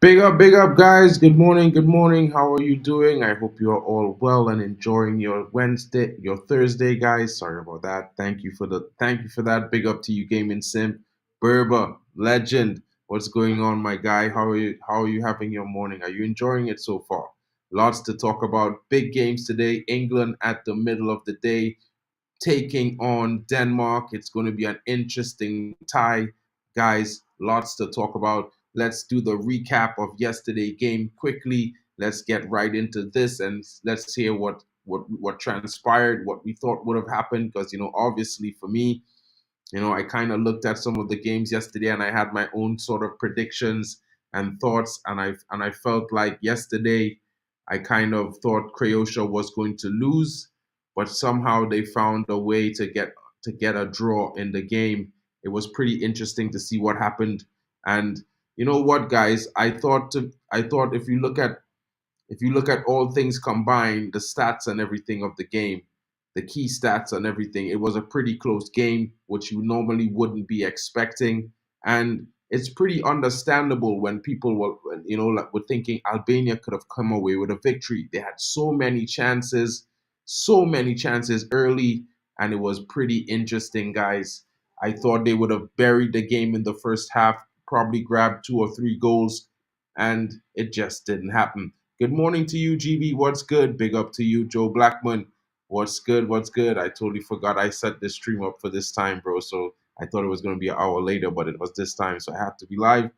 Big up, guys. Good morning, good morning. How are you doing? I hope you are all well and enjoying your Wednesday, your Thursday, guys. Sorry about that. Thank you for that. Big up to you, Gaming Sim, Berber, legend. What's going on, my guy? How are you? How are you having your morning? Are you enjoying it so far? Lots to talk about. Big games today. England at the middle of the day taking on Denmark. It's going to be an interesting tie, guys. Lots to talk about. Let's do the recap of yesterday's game quickly. Let's get right into this and let's hear what transpired, what we thought would have happened. Because obviously for me, I kind of looked at some of the games yesterday and I had my own sort of predictions and thoughts, and I felt like yesterday I kind of thought Croatia was going to lose, but somehow they found a way to get a draw in the game. It was pretty interesting to see what happened. And you know what, guys? I thought if you look at all things combined, the stats and everything of the game, the key stats and everything, it was a pretty close game, which you normally wouldn't be expecting. And it's pretty understandable when people were thinking Albania could have come away with a victory. They had so many chances early, and it was pretty interesting, guys. I thought they would have buried the game in the first half, probably grabbed two or three goals, and it just didn't happen. Good morning to you, GB. What's good? Big up to you, Joe Blackman. What's good? What's good? I totally forgot I set this stream up for this time, bro. So I thought it was going to be an hour later, but it was this time. So I had to be live.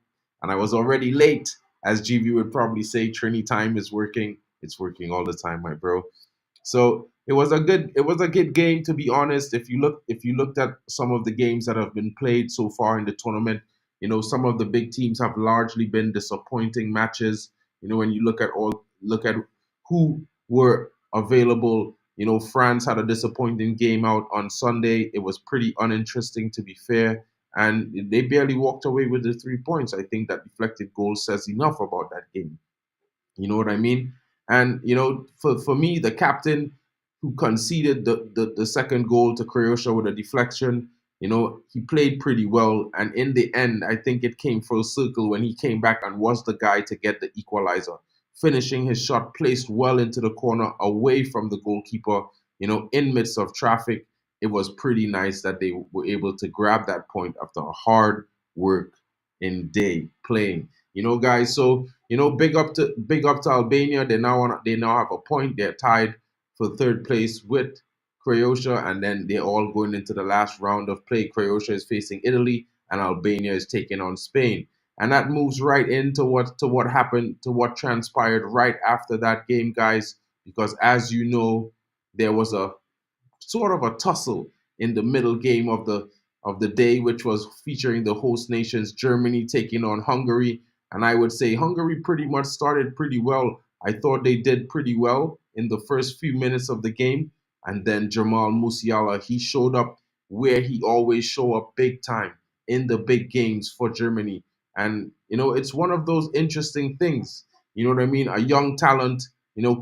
And I was already late. As GB would probably say, Trini time is working. It's working all the time, my bro. So it was a good game, to be honest. If you looked at some of the games that have been played so far in the tournament, some of the big teams have largely been disappointing matches. When you look at who were available. France had a disappointing game out on Sunday. It was pretty uninteresting, to be fair, and they barely walked away with the 3 points. I think that deflected goal says enough about that game. You know what I mean? And for me, the captain who conceded the second goal to Croatia with a deflection, he played pretty well. And in the end, I think it came full circle when he came back and was the guy to get the equalizer, finishing his shot placed well into the corner away from the goalkeeper, in midst of traffic. It was pretty nice that they were able to grab that point after a hard work in day playing. Guys. So big up to Albania. They now have a point. They're tied for third place with Croatia, and then they're all going into the last round of play. Croatia is facing Italy, and Albania is taking on Spain. And that moves right into what happened, to what transpired right after that game, guys. Because as you know, there was a sort of a tussle in the middle game of the day, which was featuring the host nations Germany taking on Hungary. And I would say Hungary pretty much started pretty well. I thought they did pretty well in the first few minutes of the game. And then Jamal Musiala, he showed up where he always show up, big time in the big games for Germany. And it's one of those interesting things. You know what I mean? A young talent,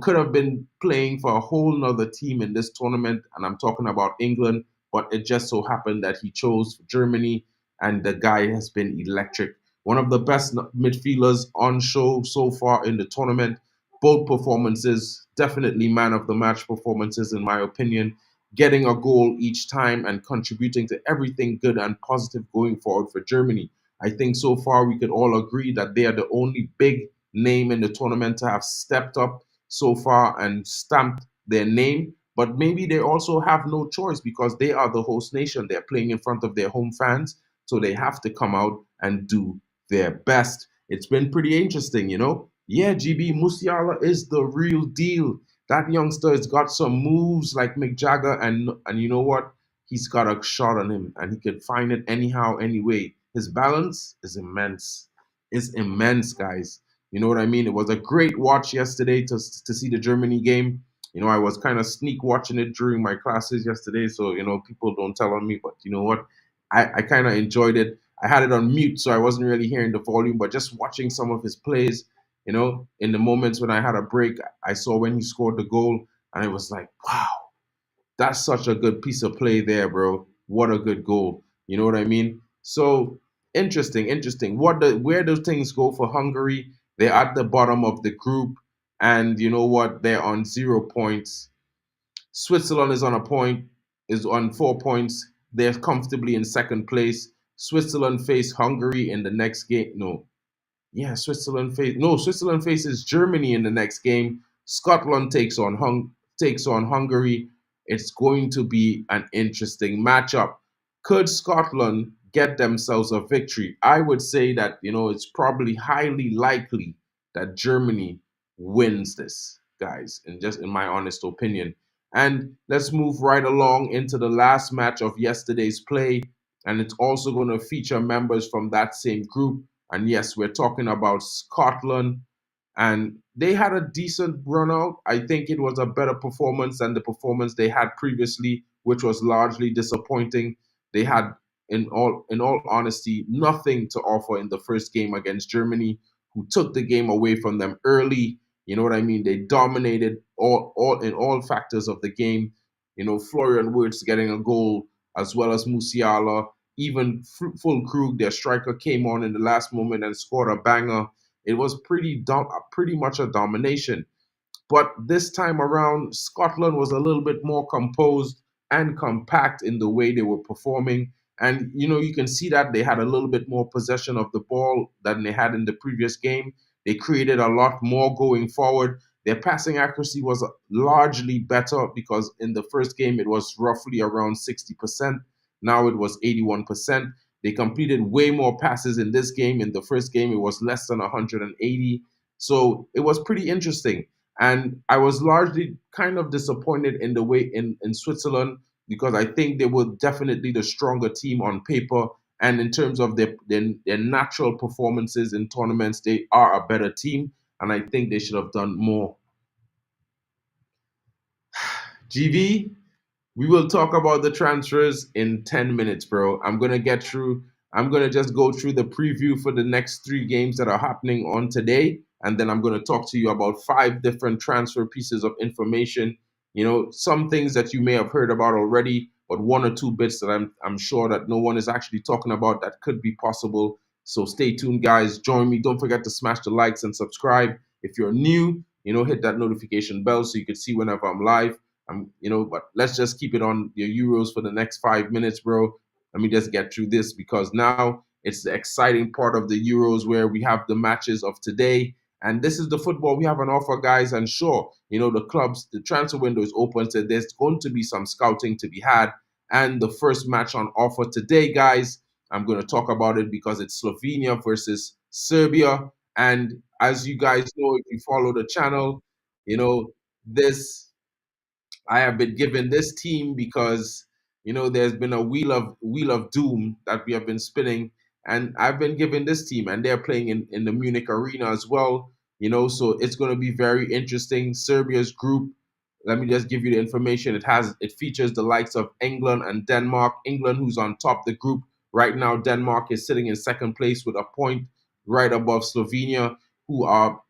could have been playing for a whole nother team in this tournament, and I'm talking about England, but it just so happened that he chose Germany, and the guy has been electric. One of the best midfielders on show so far in the tournament. Both performances, definitely man of the match performances, in my opinion, getting a goal each time and contributing to everything good and positive going forward for Germany. I think so far we could all agree that they are the only big name in the tournament to have stepped up so far and stamped their name. But maybe they also have no choice because they are the host nation. They're playing in front of their home fans. So they have to come out and do their best. It's been pretty interesting. Yeah, GB Musiala is the real deal. That youngster has got some moves like Mick Jagger, and you know what? He's got a shot on him, and he can find it anyhow, anyway. His balance is immense. It's immense, guys. You know what I mean? It was a great watch yesterday to see the Germany game. I was kind of sneak watching it during my classes yesterday, so people don't tell on me. But you know what? I kind of enjoyed it. I had it on mute, so I wasn't really hearing the volume, but just watching some of his plays. In the moments when I had a break, I saw when he scored the goal, and I was like, wow, that's such a good piece of play there, bro. What a good goal. You know what I mean? So interesting, interesting. Where do things go for Hungary? They're at the bottom of the group, and you know what? They're on 0 points. Switzerland is on a point, is on 4 points. They're comfortably in second place. Switzerland face Hungary in the next game. No, yeah, Switzerland faces Germany in the next game. Scotland takes on Hungary. It's going to be an interesting matchup. Could Scotland get themselves a victory? I would say that it's probably highly likely that Germany wins this, guys, and just in my honest opinion. And let's move right along into the last match of yesterday's play, and it's also going to feature members from that same group. And yes, we're talking about Scotland, and they had a decent run out. I think it was a better performance than the performance they had previously, which was largely disappointing. They had, in all honesty, nothing to offer in the first game against Germany, who took the game away from them early. You know what I mean? They dominated all factors of the game. Florian Wirtz getting a goal, as well as Musiala. Even Full Krug, their striker, came on in the last moment and scored a banger. It was pretty much a domination. But this time around, Scotland was a little bit more composed and compact in the way they were performing. And, you can see that they had a little bit more possession of the ball than they had in the previous game. They created a lot more going forward. Their passing accuracy was largely better because in the first game it was roughly around 60%. Now it was 81%. They completed way more passes in this game. In the first game, it was less than 180. So it was pretty interesting. And I was largely kind of disappointed in the way in Switzerland, because I think they were definitely the stronger team on paper. And in terms of their natural performances in tournaments, they are a better team. And I think they should have done more. GV, we will talk about the transfers in 10 minutes, bro. I'm going to just go through the preview for the next three games that are happening on today. And then I'm going to talk to you about five different transfer pieces of information. Some things that you may have heard about already, but one or two bits that I'm sure that no one is actually talking about that could be possible. So stay tuned, guys. Join me. Don't forget to smash the likes and subscribe. If you're new, hit that notification bell so you can see whenever I'm live. But let's just keep it on your Euros for the next 5 minutes, bro. Let me just get through this, because now it's the exciting part of the Euros where we have the matches of today. And this is the football we have on offer, guys. And sure, the transfer window is open, so there's going to be some scouting to be had. And the first match on offer today, guys, I'm going to talk about it because it's Slovenia versus Serbia. And as you guys know, if you follow the channel, this I have been given this team because there's been a wheel of doom that we have been spinning, and I've been given this team, and they're playing in the Munich arena as well. So it's going to be very interesting. Serbia's group. Let me just give you the information. It features the likes of England and Denmark. England, who's on top of the group right now. Denmark is sitting in second place with a point, right above Slovenia, who are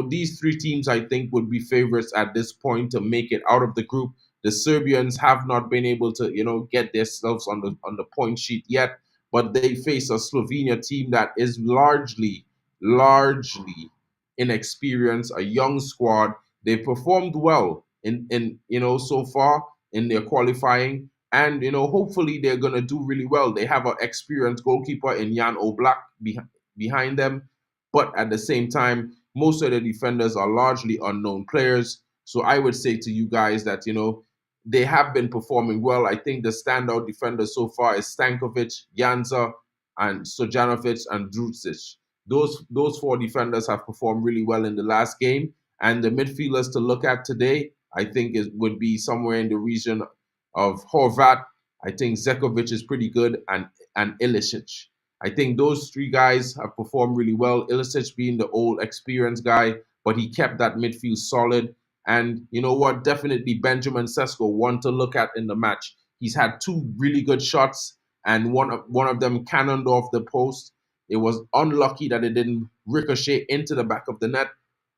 these three teams, I think, would be favorites at this point to make it out of the group. The Serbians have not been able to, get themselves on the point sheet yet, but they face a Slovenia team that is largely inexperienced, a young squad. They performed well in so far in their qualifying, and hopefully they're gonna do really well. They have an experienced goalkeeper in Jan Oblak behind them, but at the same time, most of the defenders are largely unknown players. So I would say to you guys that, they have been performing well. I think the standout defenders so far is Stankovic, Janza, and Stojanovic and Drucic. Those four defenders have performed really well in the last game. And the midfielders to look at today, I think it would be somewhere in the region of Horvat. I think Zekovic is pretty good, and Ilicic. I think those three guys have performed really well. Ilicic being the old experienced guy, but he kept that midfield solid. And you know what? Definitely Benjamin Sesko, one to look at in the match. He's had two really good shots, and one of them cannoned off the post. It was unlucky that it didn't ricochet into the back of the net,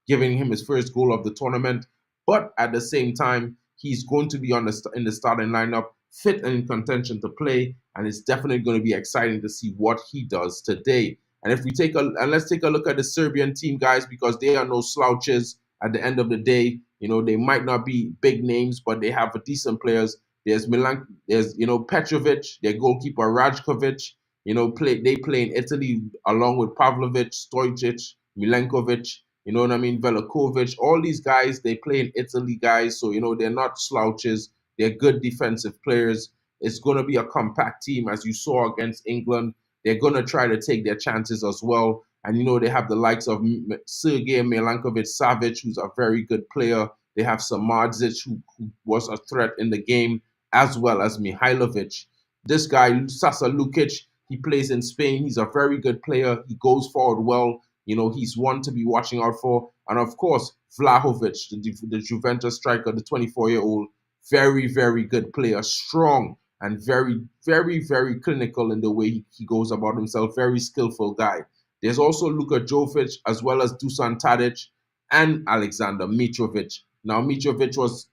giving him his first goal of the tournament. But at the same time, he's going to be in the starting lineup, fit and in contention to play, and it's definitely going to be exciting to see what he does today. And let's take a look at the Serbian team, guys, because they are no slouches. At the end of the day, they might not be big names, but they have decent players. There's Petrovic, their goalkeeper Rajkovic. They play in Italy along with Pavlovic, Stojcic, Milenkovic. You know what I mean? Velakovic. All these guys, they play in Italy, guys. So they're not slouches. They're good defensive players. It's going to be a compact team, as you saw against England. They're going to try to take their chances as well. And, they have the likes of Sergej Milankovic-Savic, who's a very good player. They have Samardzic, who was a threat in the game, as well as Mihailovic. This guy, Sasa Lukic, he plays in Spain. He's a very good player. He goes forward well. He's one to be watching out for. And, of course, Vlahovic, the Juventus striker, the 24-year-old, very, very good player, strong, and very, very, very clinical in the way he goes about himself. Very skillful guy. There's also Luka Jovic, as well as Dusan Tadic and Alexander Mitrovic. Now, Mitrovic was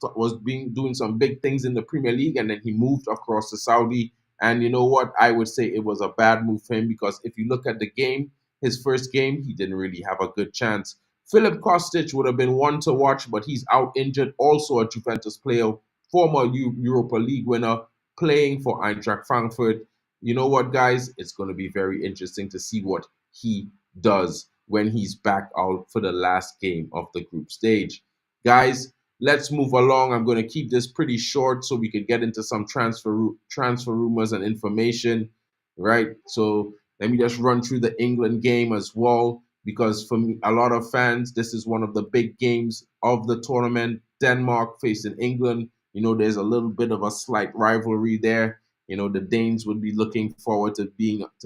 doing some big things in the Premier League, and then he moved across to Saudi. And you know what? I would say it was a bad move for him, because if you look at the game, his first game, he didn't really have a good chance. Filip Kostic would have been one to watch, but he's out injured. Also a Juventus player, former Europa League winner, playing for Eintracht Frankfurt. You know what, guys? It's going to be very interesting to see what he does when he's back out for the last game of the group stage. Guys, let's move along. I'm going to keep this pretty short so we can get into some transfer rumors and information, right? So let me just run through the England game as well, because for me, a lot of fans, this is one of the big games of the tournament. Denmark facing England. There's a little bit of a slight rivalry there. The Danes would be looking forward to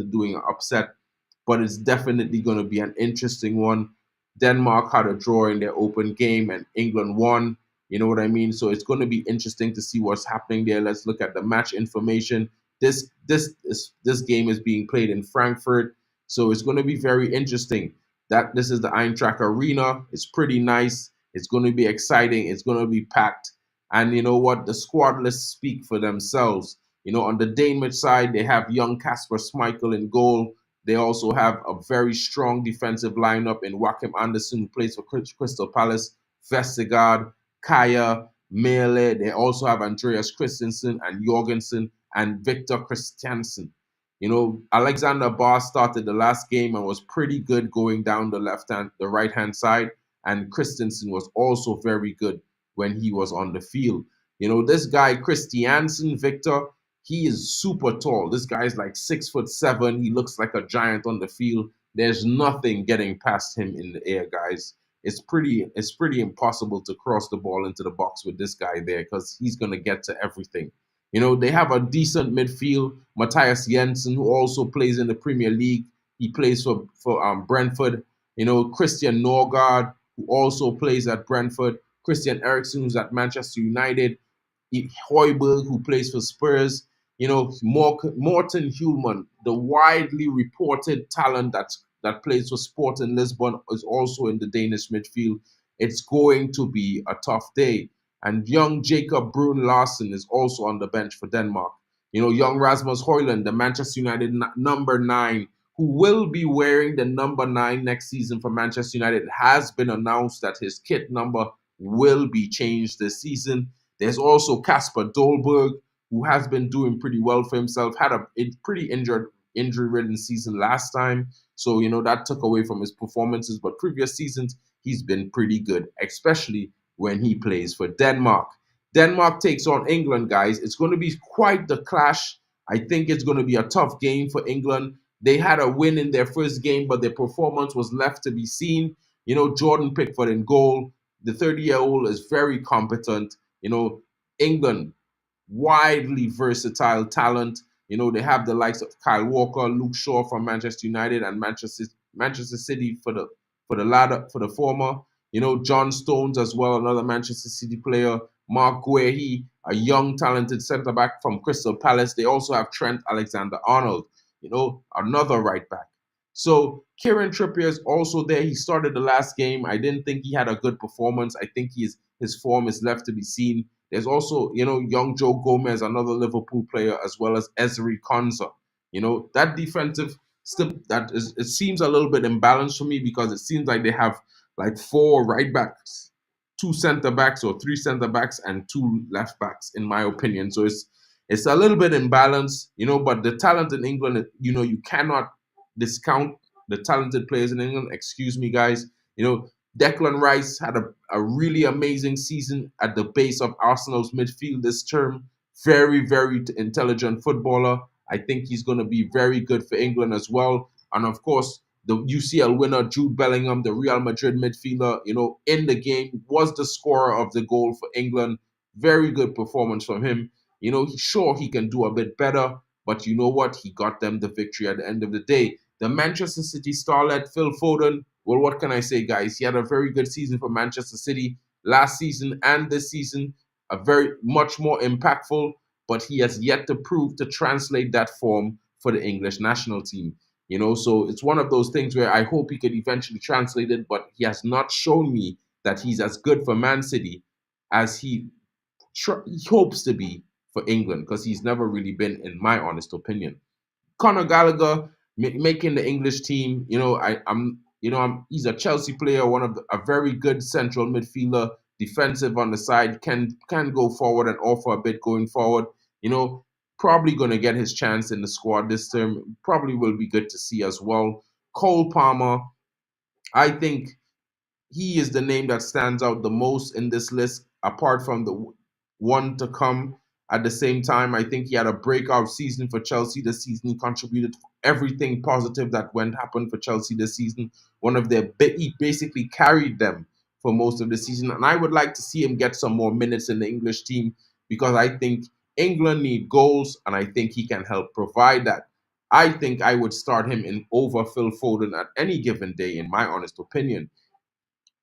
doing an upset, but it's definitely going to be an interesting one. Denmark had a draw in their open game, and England won. You know what I mean? So it's going to be interesting to see what's happening there. Let's look at the match information. This game is being played in Frankfurt, so it's going to be very interesting. This is the Eintracht Arena. It's pretty nice. It's going to be exciting. It's going to be packed. And you know what? The squad lists speak for themselves. On the Danish side, they have young Kasper Schmeichel in goal. They also have a very strong defensive lineup in Joachim Andersen, who plays for Crystal Palace, Vestergaard, Kaya, Mele. They also have Andreas Christensen and Jorgensen and Victor Christiansen. Alexander Barr started the last game and was pretty good going down the right-hand side. And Christensen was also very good when he was on the field. This guy, Christiansen, Victor, he is super tall. This guy's like 6'7". He looks like a giant on the field. There's nothing getting past him in the air, guys. It's pretty impossible to cross the ball into the box with this guy there, because he's going to get to everything. They have a decent midfield. Matthias Jensen, who also plays in the Premier League. He plays for Brentford. Christian Norgard, who also plays at Brentford. Christian Eriksen, who's at Manchester United. Højbjerg, who plays for Spurs. Morten Hulman, the widely reported talent that plays for Sporting Lisbon, is also in the Danish midfield. It's going to be a tough day. And young Jacob Brun Larsen is also on the bench for Denmark. Young Rasmus Højlund, the Manchester United number 9, who will be wearing the number 9 next season for Manchester United. It has been announced that his kit number will be changed this season. There's also Kasper Dolberg, who has been doing pretty well for himself, had a pretty injury-ridden season last time. So, that took away from his performances. But previous seasons, he's been pretty good, especially when he plays for Denmark. Denmark takes on England, guys. It's going to be quite the clash. I think it's going to be a tough game for England. They had a win in their first game, but their performance was left to be seen. Jordan Pickford in goal. The 30-year-old is very competent. England, widely versatile talent. They have the likes of Kyle Walker, Luke Shaw from Manchester United, and Manchester City for the former. John Stones as well, another Manchester City player. Mark Guehi, a young, talented centre-back from Crystal Palace. They also have Trent Alexander-Arnold, another right-back. So Kieran Trippier is also there. He started the last game. I didn't think he had a good performance. I think his form is left to be seen. There's also, young Joe Gomez, another Liverpool player, as well as Ezri Konsa. That defensive still that is, it seems a little bit imbalanced for me because it seems like they have like four right backs, two center backs or three center backs, and two left backs, in my opinion. So it's a little bit imbalanced, but the talent in England, you cannot discount the talented players in England. Excuse me, guys. Declan Rice had a really amazing season at the base of Arsenal's midfield this term. Very, very intelligent footballer. I think he's going to be very good for England as well. And of course, the UCL winner, Jude Bellingham, the Real Madrid midfielder, in the game, was the scorer of the goal for England. Very good performance from him. Sure, he can do a bit better, but you know what? He got them the victory at the end of the day. The Manchester City starlet, Phil Foden, well, what can I say, guys? He had a very good season for Manchester City last season and this season, a very much more impactful, but he has yet to prove to translate that form for the English national team. So it's one of those things where I hope he could eventually translate it, but he has not shown me that he's as good for Man City as he hopes to be for England, because he's never really been, in my honest opinion. Conor Gallagher making the English team. He's a Chelsea player, a very good central midfielder, defensive on the side, can go forward and offer a bit going forward. Probably going to get his chance in the squad this term. Probably will be good to see as well. Cole Palmer, I think he is the name that stands out the most in this list, apart from the one to come. At the same time, I think he had a breakout season for Chelsea this season. He contributed everything positive that happened for Chelsea this season. He basically carried them for most of the season, and I would like to see him get some more minutes in the English team, because I think England need goals, and I think he can help provide that. I think I would start him in over Phil Foden at any given day, in my honest opinion.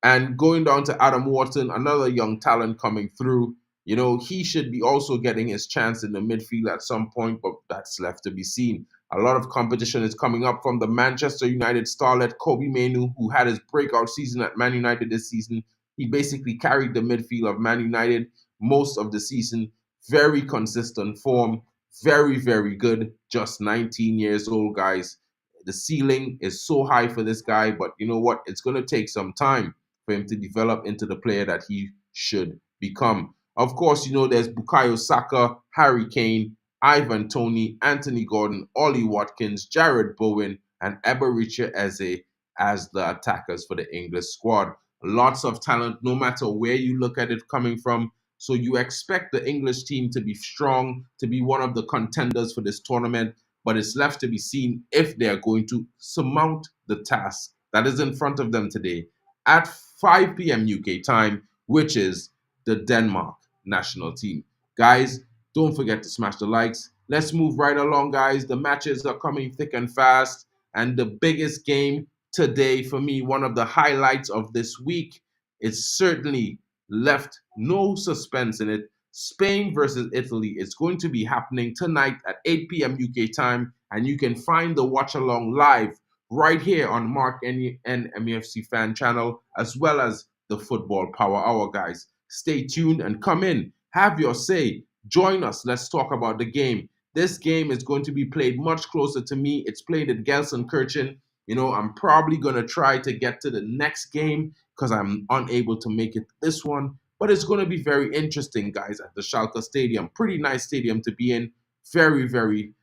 And going down to Adam Wharton, another young talent coming through, he should be also getting his chance in the midfield at some point, but that's left to be seen. A lot of competition is coming up from the Manchester United starlet Kobe Mainoo, who had his breakout season at Man United this season. He basically carried the midfield of Man United most of the season. Very consistent form, very, very good. Just 19 years old, guys. The ceiling is so high for this guy, but you know what? It's going to take some time for him to develop into the player that he should become. Of course, there's Bukayo Saka, Harry Kane, Ivan Toney, Anthony Gordon, Ollie Watkins, Jared Bowen, and Eberechi Eze as the attackers for the English squad. Lots of talent, no matter where you look at it coming from. So you expect the English team to be strong, to be one of the contenders for this tournament, but it's left to be seen if they're going to surmount the task that is in front of them today at 5 p.m. UK time, which is the Denmark national team. Guys, don't forget to smash the likes. Let's move right along, guys. The matches are coming thick and fast. And the biggest game today for me, one of the highlights of this week, it's certainly left no suspense in it. Spain versus Italy is going to be happening tonight at 8 p.m. UK time. And you can find the watch along live right here on MarkN MUFC Fan channel, as well as the Football Power Hour, guys. Stay tuned and come in. Have your say. Join us. Let's talk about the game. This game is going to be played much closer to me. It's played at Gelsenkirchen. I'm probably going to try to get to the next game because I'm unable to make it this one. But it's going to be very interesting, guys, at the Schalke Stadium. Pretty nice stadium to be in. Very, very,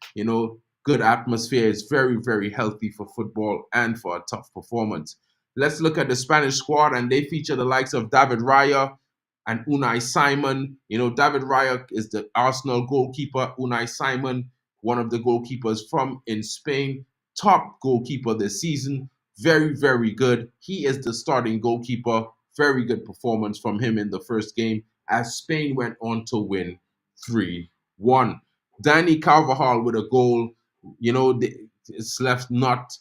good atmosphere. It's very, very healthy for football and for a tough performance. Let's look at the Spanish squad, and they feature the likes of David Raya and Unai Simon. David Raya is the Arsenal goalkeeper. Unai Simon, one of the goalkeepers from in Spain, top goalkeeper this season. Very, very good. He is the starting goalkeeper. Very good performance from him in the first game as Spain went on to win 3-1. Danny Carvajal with a goal. It's left not.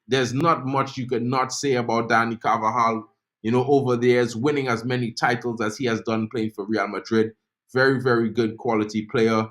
There's not much you could not say about Danny Carvajal. Over the years, winning as many titles as he has done playing for Real Madrid. Very, very good quality player.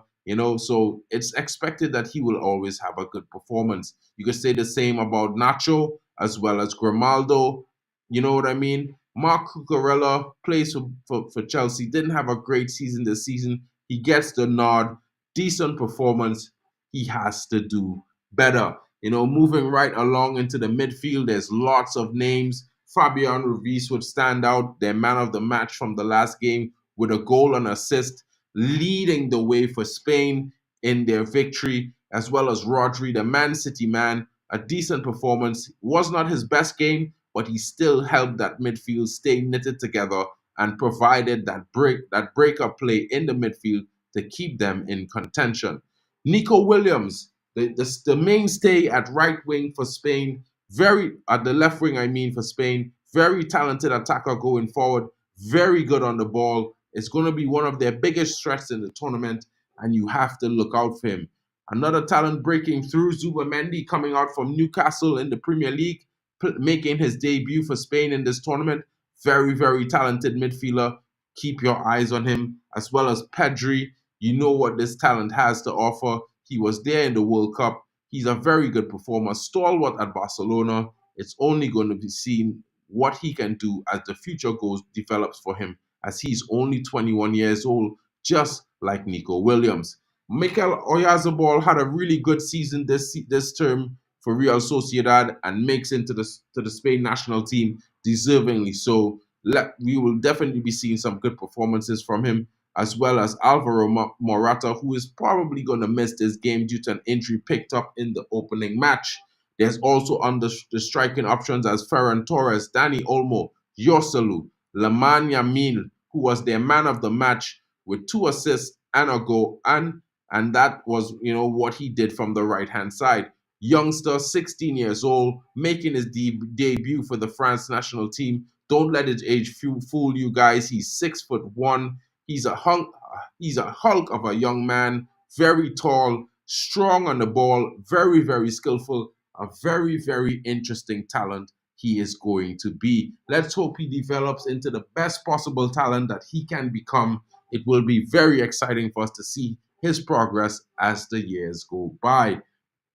So it's expected that he will always have a good performance. You could say the same about Nacho as well as Grimaldo. You know what I mean? Marc Cucurella plays for Chelsea. Didn't have a great season this season. He gets the nod. Decent performance. He has to do better. Moving right along into the midfield, there's lots of names. Fabian Ruiz would stand out, their man of the match from the last game, with a goal and assist, leading the way for Spain in their victory, as well as Rodri, the Man City man, a decent performance. Was not his best game, but he still helped that midfield stay knitted together and provided that breakup play in the midfield to keep them in contention. Nico Williams, the mainstay at right wing for Spain, very at the left wing, I mean, for Spain, very talented attacker going forward, very good on the ball. It's going to be one of their biggest threats in the tournament, and you have to look out for him. Another talent breaking through, Zubamendi, coming out from Newcastle in the Premier League, making his debut for Spain in this tournament. Very, very talented midfielder. Keep your eyes on him, as well as Pedri. You know what this talent has to offer. He was there in the World Cup. He's a very good performer, stalwart at Barcelona. It's only going to be seen what he can do as the future develops for him, as he's only 21 years old, just like Nico Williams. Mikel Oyarzabal had a really good season this term for Real Sociedad and makes into the Spain national team deservingly so. We will definitely be seeing some good performances from him, as well as Alvaro Morata, who is probably going to miss this game due to an injury picked up in the opening match. There's also on the striking options as Ferran Torres, Dani Olmo, Joselu, Lamine Yamal, who was their man of the match with 2 assists and a goal, and that was what he did from the right hand side. Youngster, 16 years old, making his debut for the France national team. Don't let his age fool you guys. He's 6'1". He's a hulk of a young man, very tall, strong on the ball, very, very skillful, a very, very interesting talent he is going to be. Let's hope he develops into the best possible talent that he can become. It will be very exciting for us to see his progress as the years go by.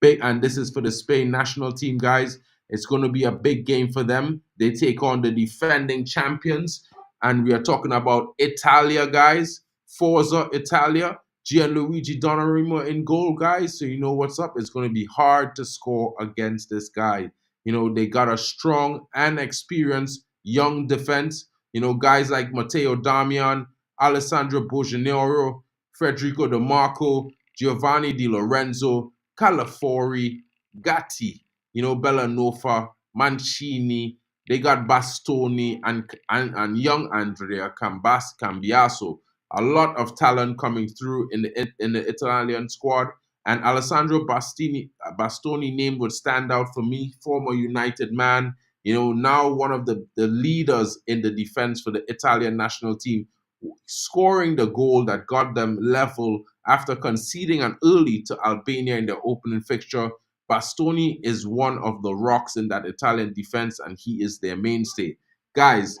And this is for the Spain national team, guys. It's going to be a big game for them. They take on the defending champions, and we are talking about Italia, guys. Forza Italia. Gianluigi Donnarumma in goal, guys. So you know what's up. It's going to be hard to score against this guy. They got a strong and experienced young defense. Guys like Matteo Darmian, Alessandro Bojanero, Federico De Marco, Giovanni Di Lorenzo, Calafori, Gatti, Bellanova, Mancini. They got Bastoni and young Andrea Cambiaso. A lot of talent coming through in the Italian squad. And Alessandro Bastoni name would stand out for me, former United man, now one of the leaders in the defense for the Italian national team, scoring the goal that got them level after conceding an early to Albania in their opening fixture. Bastoni is one of the rocks in that Italian defense, and he is their mainstay. Guys,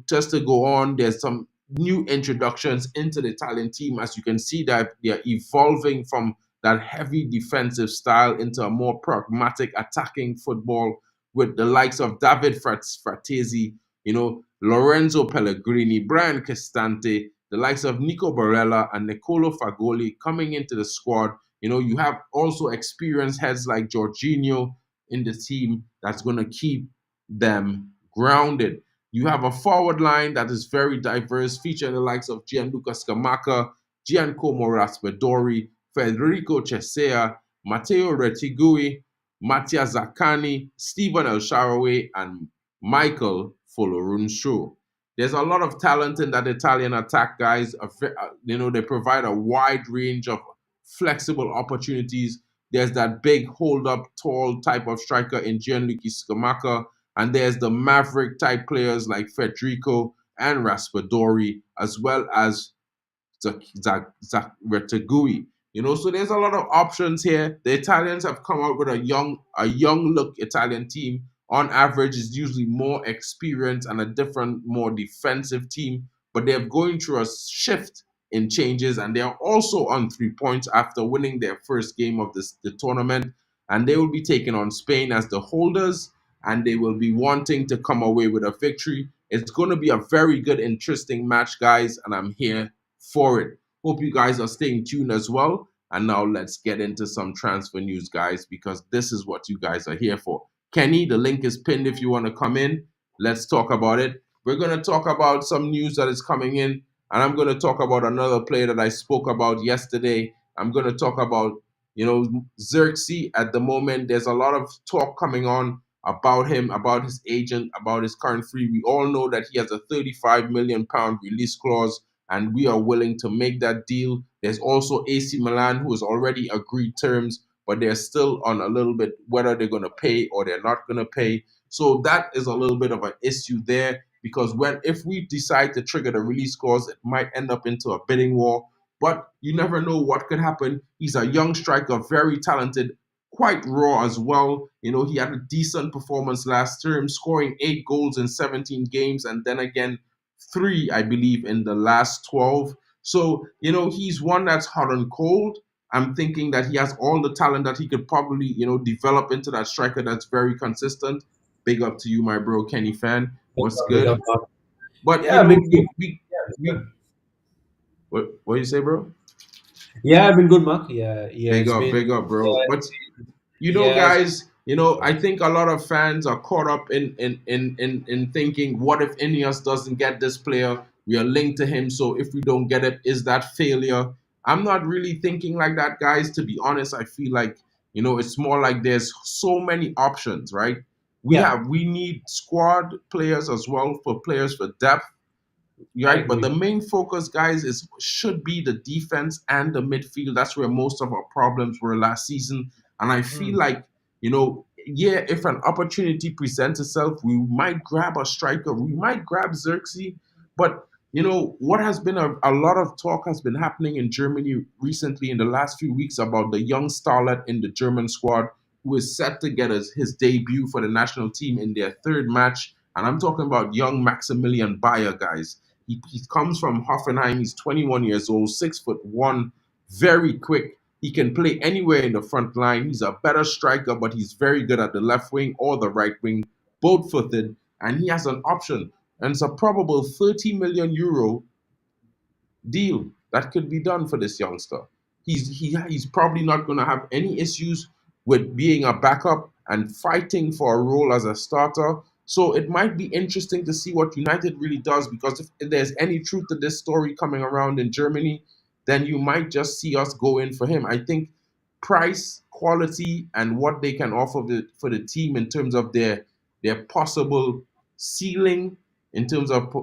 just to go on, there's some new introductions into the Italian team. As you can see, that they are evolving from that heavy defensive style into a more pragmatic attacking football with the likes of David Fratesi, Lorenzo Pellegrini, Brian Cristante, the likes of Nico Barella and Nicolo Fagoli coming into the squad. You have also experienced heads like Jorginho in the team that's going to keep them grounded. You have a forward line that is very diverse, featuring the likes of Gianluca Scamacca, Giancomo Raspadori, Federico Cesea, Matteo Retigui, Mattia Zaccani, Stephen El Shaarawy, and Michael Folorunsho. There's a lot of talent in that Italian attack, guys. They provide a wide range of flexible opportunities. There's that big hold-up, tall type of striker in Gianluca Scamacca, and there's the maverick type players like Federico and Raspadori, as well as Retegui. So there's a lot of options here. The Italians have come out with a young look Italian team. On average, is usually more experienced and a different, more defensive team, but they're going through a shift in changes, and they are also on 3 points after winning their first game of the tournament, and they will be taking on Spain as the holders, and they will be wanting to come away with a victory. It's going to be a very good, interesting match, guys, and I'm here for it. Hope you guys are staying tuned as well. And now let's get into some transfer news, guys, because this is what you guys are here for. Kenny, the link is pinned if you want to come in. Let's talk about it. We're going to talk about some news that is coming in, and I'm going to talk about another player that I spoke about yesterday. I'm going to talk about, Xerxes at the moment. There's a lot of talk coming on about him, about his agent, about his current free. We all know that he has a £35 million release clause, and we are willing to make that deal. There's also AC Milan, who has already agreed terms, but they're still on a little bit whether they're going to pay or they're not going to pay. So that is a little bit of an issue there, because if we decide to trigger the release clause, it might end up into a bidding war. But you never know what could happen. He's a young striker, very talented, quite raw as well. He had a decent performance last term, scoring 8 goals in 17 games, and then again 3, I believe, in the last 12. So, he's one that's hot and cold. I'm thinking that he has all the talent that he could probably, develop into that striker that's very consistent. Big up to you, my bro, Kenny Fan. What's Big good? up, Mark. But, Yeah, I've been good. we what you say, bro? Yeah, I've been good, Mark. Yeah, Big up, bro. yeah, But yeah, guys, I think a lot of fans are caught up in thinking, what if Ineos doesn't get this player? We are linked to him, so if we don't get it, is that failure? I'm not really thinking like that, guys. To be honest, I feel like, it's more like there's so many options, right? yeah. We need squad players as well, for players for depth, I right? But the agree. main focus, guys, should be the defense and the midfield. That's where most of our problems were last season. And I feel Mm. like, yeah, if an opportunity presents itself, we might grab a striker, we might grab Xerxes. But, what has been a lot of talk has been happening in Germany recently in the last few weeks about the young starlet in the German squad who is set to get his debut for the national team in their third match. And I'm talking about young Maximilian Bayer, guys. He comes from Hoffenheim. He's 21 years old, 6'1", very quick. He can play anywhere in the front line. He's a better striker, but he's very good at the left wing or the right wing, both footed. And he has an option. And it's a probable 30 million euro deal that could be done for this youngster. He's probably not going to have any issues with being a backup and fighting for a role as a starter. So it might be interesting to see what United really does, because if there's any truth to this story coming around in Germany, then you might just see us go in for him. I think price, quality, and what they can offer for the team in terms of their possible ceiling, in terms of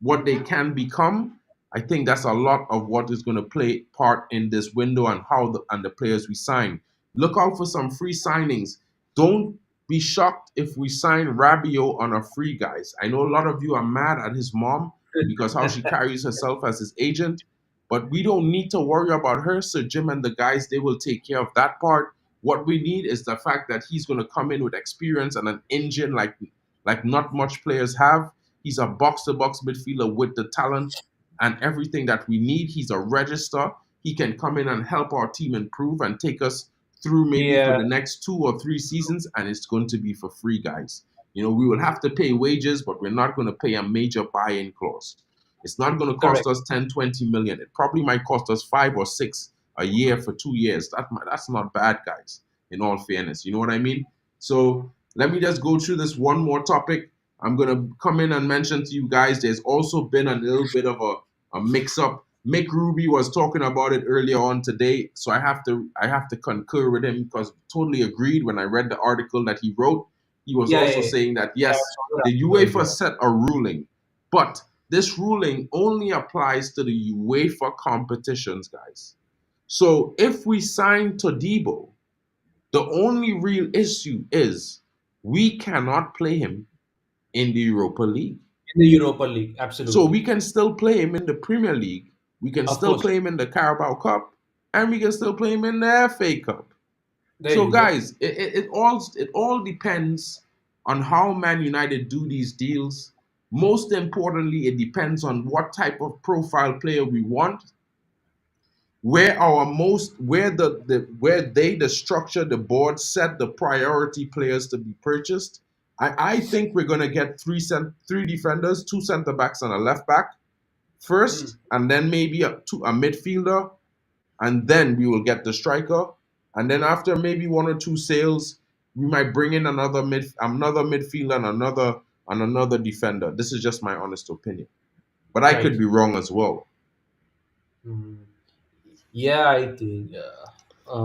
what they can become. I think that's a lot of what is going to play part in this window, and the players we sign. Look out for some free signings. Don't be shocked if we sign Rabiot on a free, guys. I know a lot of you are mad at his mom because how she carries herself as his agent, but we don't need to worry about her. Sir Jim and the guys, they will take care of that part. What we need is the fact that he's going to come in with experience and an engine like not much players have. He's a box-to-box midfielder with the talent and everything that we need. He's a register. He can come in and help our team improve and take us through maybe for Yeah, the next 2 or 3 seasons, and it's going to be for free, guys. We will have to pay wages, but we're not going to pay a major buy-in clause. It's not going to cost correct. us 10, 20 million. It probably might cost us 5 or 6 a year for 2 years. That's not bad, guys, in all fairness. You know what I mean? So let me just go through this one more topic. I'm going to come in and mention to you guys there's also been a little bit of a mix up. Mick Ruby was talking about it earlier on today, so I have to concur with him, because totally agreed when I read the article that he wrote. He was Yeah, also yeah, saying that yeah. I yes, saw that the article UEFA earlier. set a ruling, but this ruling only applies to the UEFA competitions, guys. So if we sign Todibo, the only real issue is we cannot play him in the Europa League. In the Europa League, So we absolutely. can still play him in the Premier League. We can Of still course. play him in the Carabao Cup, and we can still play him in the FA Cup. There So, you go. guys, it all depends on how Man United do these deals. Most importantly, it depends on what type of profile player we want, where the structure, the board set the priority players to be purchased. I think we're gonna get three defenders, two center backs, and a left back Mm. first, and then maybe a midfielder, and then we will get the striker, and then after maybe one or two sales, we might bring in another midfielder and another defender. This is just my honest opinion, but I could Right. be wrong as well. Mm. Yeah, I think.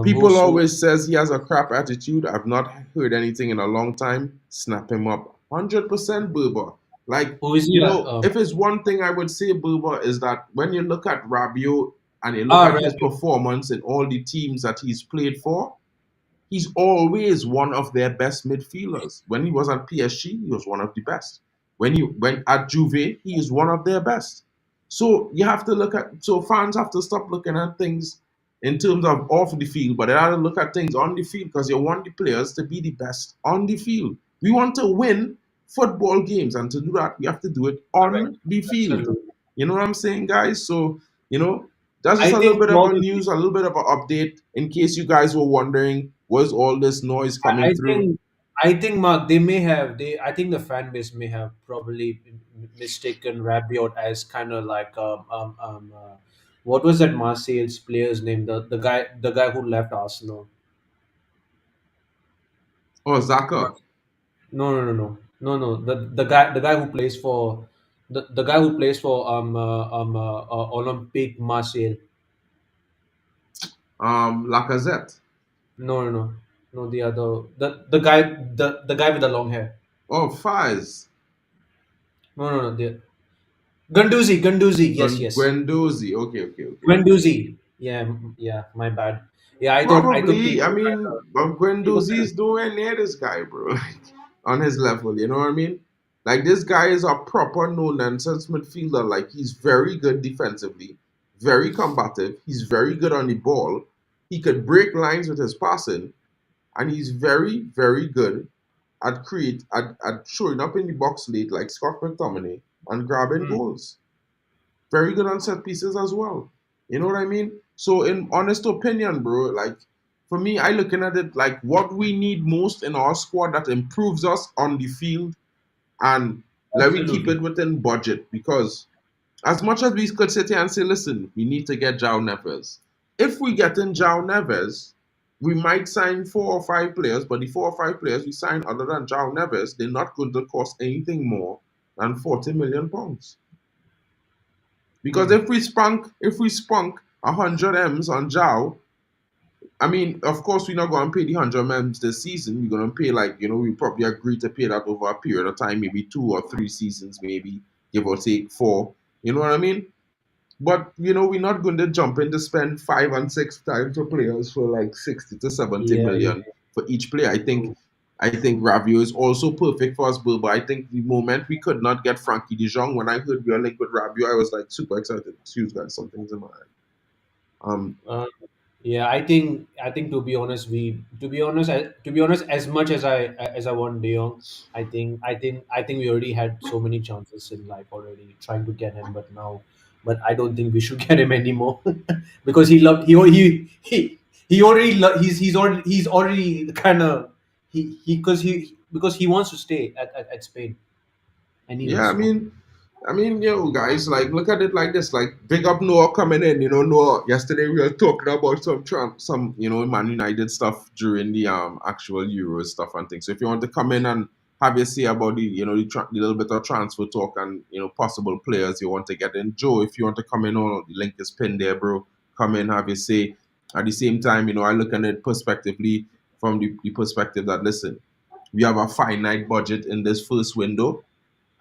People Who always says he has a crap attitude. I've not heard anything in a long time. Snap him up. 100% Berber. Like, who is he? if it's one thing I would say, Berber, is that when you look at Rabiot and you look at his Rabiot. performance in all the teams that he's played for, he's always one of their best midfielders. When he was at PSG, he was one of the best. When he went at Juve, he is one of their best. So you have to look at fans have to stop looking at things in terms of off the field, but they have to look at things on the field because you want the players to be the best on the field. We want to win football games, and to do that, we have to do it Correct. on the field. Absolutely. You know what I'm saying, guys? So, you know, that's just I a little think bit of more a than news, a little bit of an update in case you guys were wondering, was all this noise coming I through? think I think Mark, they may have they I think the fan base may have probably mistaken Rabiot as kind of like what was that Marseille's player's name, the guy who left Arsenal. Oh, Zaka. No, the guy who plays for the guy who plays for Olympique Marseille. Lacazette. No, the other the guy with the long hair. Oh, Faz. No, the Gunduzi. Yes. Guendouzi. Okay, okay, okay. Guendouzi. Yeah, yeah. My bad. Yeah, I thought Probably. I people mean, but people Guendouzi is nowhere near this guy, bro. Like, on his level, you know what I mean? Like, this guy is a proper no-nonsense midfielder. Like, he's very good defensively, very combative. He's very good on the ball. He could break lines with his passing, and he's very, very good at showing up in the box late like Scott McTominay and grabbing Mm, goals. Very good on set pieces as well. You know what I mean? So in honest opinion, bro, like for me, I looking at it like what we need most in our squad that improves us on the field, and let me keep absolutely. it within budget, because as much as we could sit here and say, listen, we need to get Jao Neves. If we get in Jao Neves, we might sign 4 or 5 players, but the 4 or 5 players we sign other than Jao Neves, they're not going to cost anything more than £40 million. Because Mm, if we spunk 100 M's on Jao, I mean, of course, we're not going to pay the 100 M's this season. We're going to pay, like, we probably agree to pay that over a period of time, maybe 2 or 3 seasons, maybe give or take 4. You know what I mean? But we're not going to jump in to spend 5 and 6 times for players for like 60 to 70 yeah, yeah. million for each player. I think True. I think Ravio is also perfect for us, Bill. But I think the moment we could not get Frankie De Jong, when I heard we were linked with Ravio, I was like super excited. Excuse guys, something's in my eye. Um, Uh, Yeah, I think to be honest, as much as I want De Jong, I think we already had so many chances in life already trying to get him, but I don't think we should get him anymore because he loved he already he's already kind of because he wants to stay at Spain anyway. yeah, So guys, like look at it like this. Like big up Noah coming in. Noah. Yesterday we were talking about some Man United stuff during the actual Euros stuff and things. So if you want to come in and have your say about the little bit of transfer talk and possible players you want to get in, Joe, if you want to come in, on the link is pinned there, bro. Come in, have your say. At the same time, I look at it prospectively from the perspective that, listen, we have a finite budget in this first window,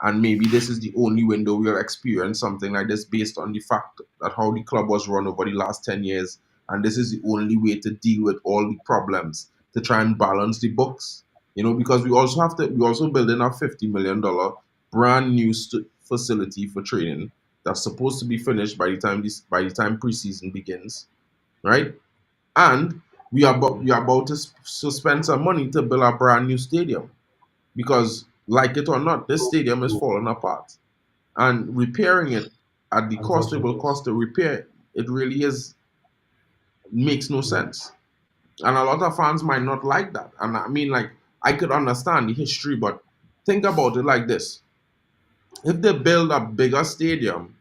and maybe this is the only window we'll experience something like this based on the fact that how the club was run over the last 10 years. And this is the only way to deal with all the problems, to try and balance the books. Because we also building a $50 million brand new facility for training that's supposed to be finished by the time preseason begins, right? And we are about to spend some money to build a brand new stadium, because like it or not, this stadium is falling apart, and repairing it at the cost it will unfortunately, cost to repair it really is makes no mm, sense. And a lot of fans might not like that. And I mean, like, I could understand the history, but think about it like this: if they build a bigger stadium,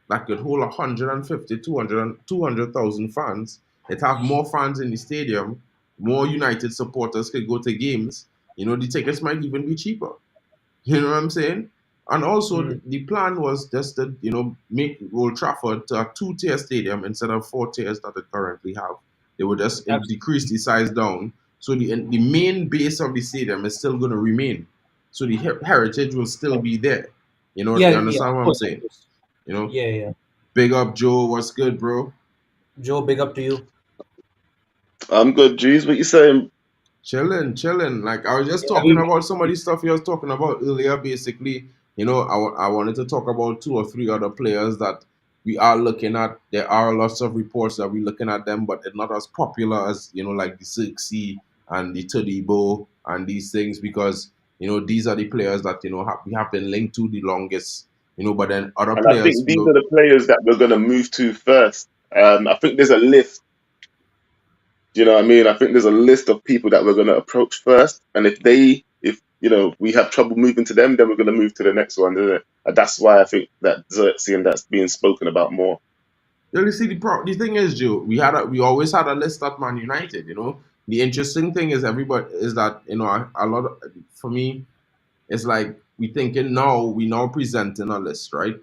that could hold 150, 200,000 fans. It have more fans in the stadium, more United supporters could go to games. The tickets might even be cheaper. You know what I'm saying? And also, Mm. the plan was just to, make Old Trafford to a two-tier stadium instead of four tiers that it currently have. They would just decrease the size down. So the main base of the stadium is still going to remain. So the heritage will still be there. You Yeah, yeah, understand of what I'm course, of saying? course. You know, Yeah, yeah. big up Joe. What's good, bro? Joe, big up to you. I'm good, G's. What you saying? Chilling, chilling. Like I was just Yeah, talking about some of the stuff you was talking about earlier. Basically, I wanted to talk about two or three other players that we are looking at. There are lots of reports that we're looking at them, but it's not as popular as like the Sixty and the Todibo and these things because these are the players that we have been linked to the longest. But then other And I players, think these are the players that we're going to move to first. I think there's a list. Do you know what I mean? I think there's a list of people that we're going to approach first. And if we have trouble moving to them, then we're going to move to the next one, isn't it? And that's why I think that Xerxes and that's being spoken about more. you see, the thing is, Joe, we always had a list at Man United. The interesting thing is everybody is that a lot of, for me, it's like we now presenting a list, right?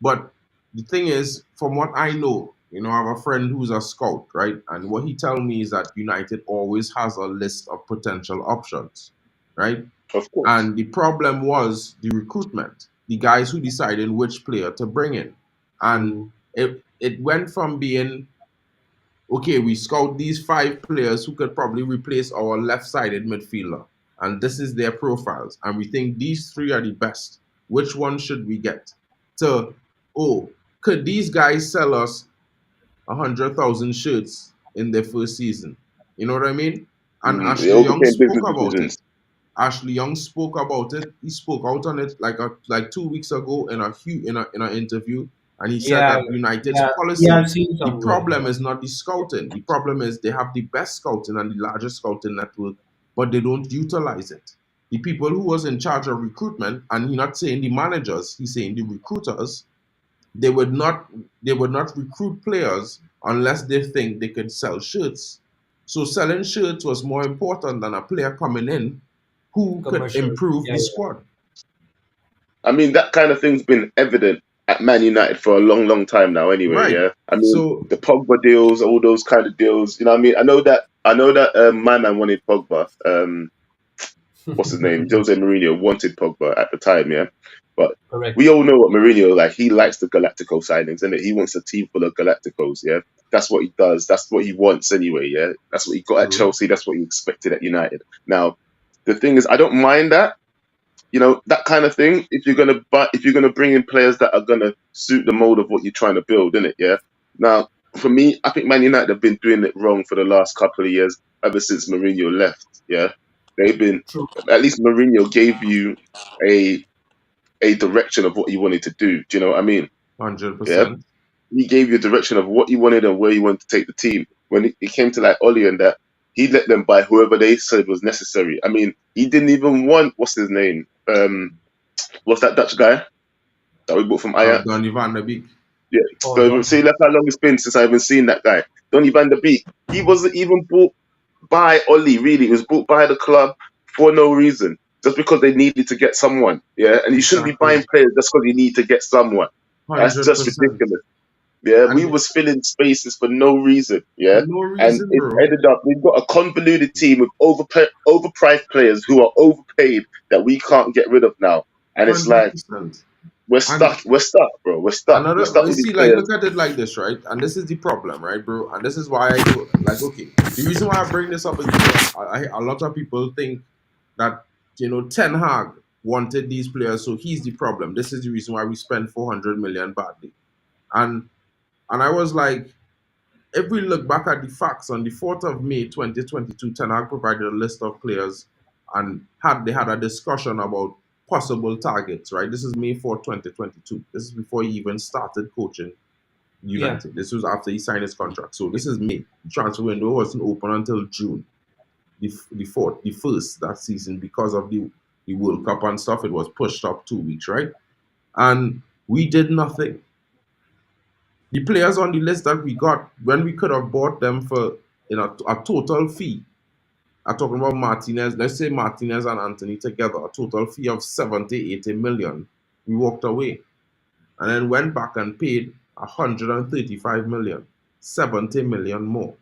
But the thing is, from what I know, I have a friend who's a scout, right? And what he tell me is that United always has a list of potential options, right? Of course. And the problem was the recruitment, the guys who decided which player to bring in. And Mm. it went from being, okay, we scout these five players who could probably replace our left-sided midfielder. And this is their profiles. And we think these three are the best. Which one should we get? So, oh, could these guys sell us 100,000 shirts in their first season? You know what I mean? And They Ashley all Young became spoke business about it. decisions. Ashley Young spoke about it. He spoke out on it like 2 weeks ago in a interview, and he said Yeah, that United's yeah, yeah. policy. I've seen The somewhere. problem Yeah, is not the scouting. The problem is they have the best scouting and the largest scouting network, but they don't utilize it. The people who was in charge of recruitment, and he's not saying the managers, he's saying the recruiters, they would not recruit players unless they think they could sell shirts. So selling shirts was more important than a player coming in who could commercial. improve Yeah, the yeah. squad. I mean, that kind of thing's been evident at Man United for a long, long time now. Anyway, Right. yeah. I mean, So the Pogba deals, all those kind of deals. You know, what I mean, I know that my man wanted Pogba. What's his name? Jose Mourinho wanted Pogba at the time, yeah. But Correct. we all know what Mourinho like. He likes the Galactico signings, and he wants a team full of Galacticos, yeah. That's what he does. That's what he wants anyway, yeah. That's what he got at true. Chelsea. That's what he expected at United. Now, the thing is, I don't mind that, that kind of thing. If you're gonna bring in players that are gonna suit the mold of what you're trying to build, in it, yeah. Now, for me, I think Man United have been doing it wrong for the last couple of years, ever since Mourinho left. Yeah, they've been. True. At least Mourinho gave you a a direction of what you wanted to do. Do you know what I mean? Yeah, 100%. he gave you a direction of what he wanted and where he wanted to take the team. When it came to like Oli and that, he let them buy whoever they said was necessary. I mean, he didn't even want what's his name. What's that Dutch guy that we bought from Ajax? Donny van der Beek. Yeah. Oh, So don't. see, that's how long it's been since I haven't seen that guy. Donny van der Beek. He wasn't even bought by Oli. Really, it was bought by the club for no reason, just because they needed to get someone. Yeah, and you shouldn't be buying Exactly. players just because you need to get someone. That's just 100%. ridiculous. Yeah, we And was filling spaces for no reason. for Yeah, no and reason, it bro. ended up we've got a convoluted team with overpriced players who are overpaid that we can't get rid of now. And it's like 100%. we're And stuck. We're stuck, bro. We're stuck. We're another, stuck you with these see, like, players. look at it like this, right? And this is the problem, right, bro? And this is why I do, like, okay, the reason why I bring this up is because a lot of people think that, Ten Hag wanted these players, so he's the problem. This is the reason why we spent 400 million badly. And and I was like, if we look back at the facts, on the 4th of May 2022, Ten Hag provided a list of players and they had a discussion about possible targets, right? This is May 4th, 2022. This is before he even started coaching Yeah, United. This was after he signed his contract. So this is May. The transfer window wasn't open until June, the 4th, the 1st that season, because of the World Cup and stuff. It was pushed up 2 weeks, right? And we did nothing. The players on the list that we got, when we could have bought them for a total fee. I'm talking about Martinez. Let's say Martinez and Anthony together, a total fee of 70, 80 million. We walked away and then went back and paid 135 million, 70 million more.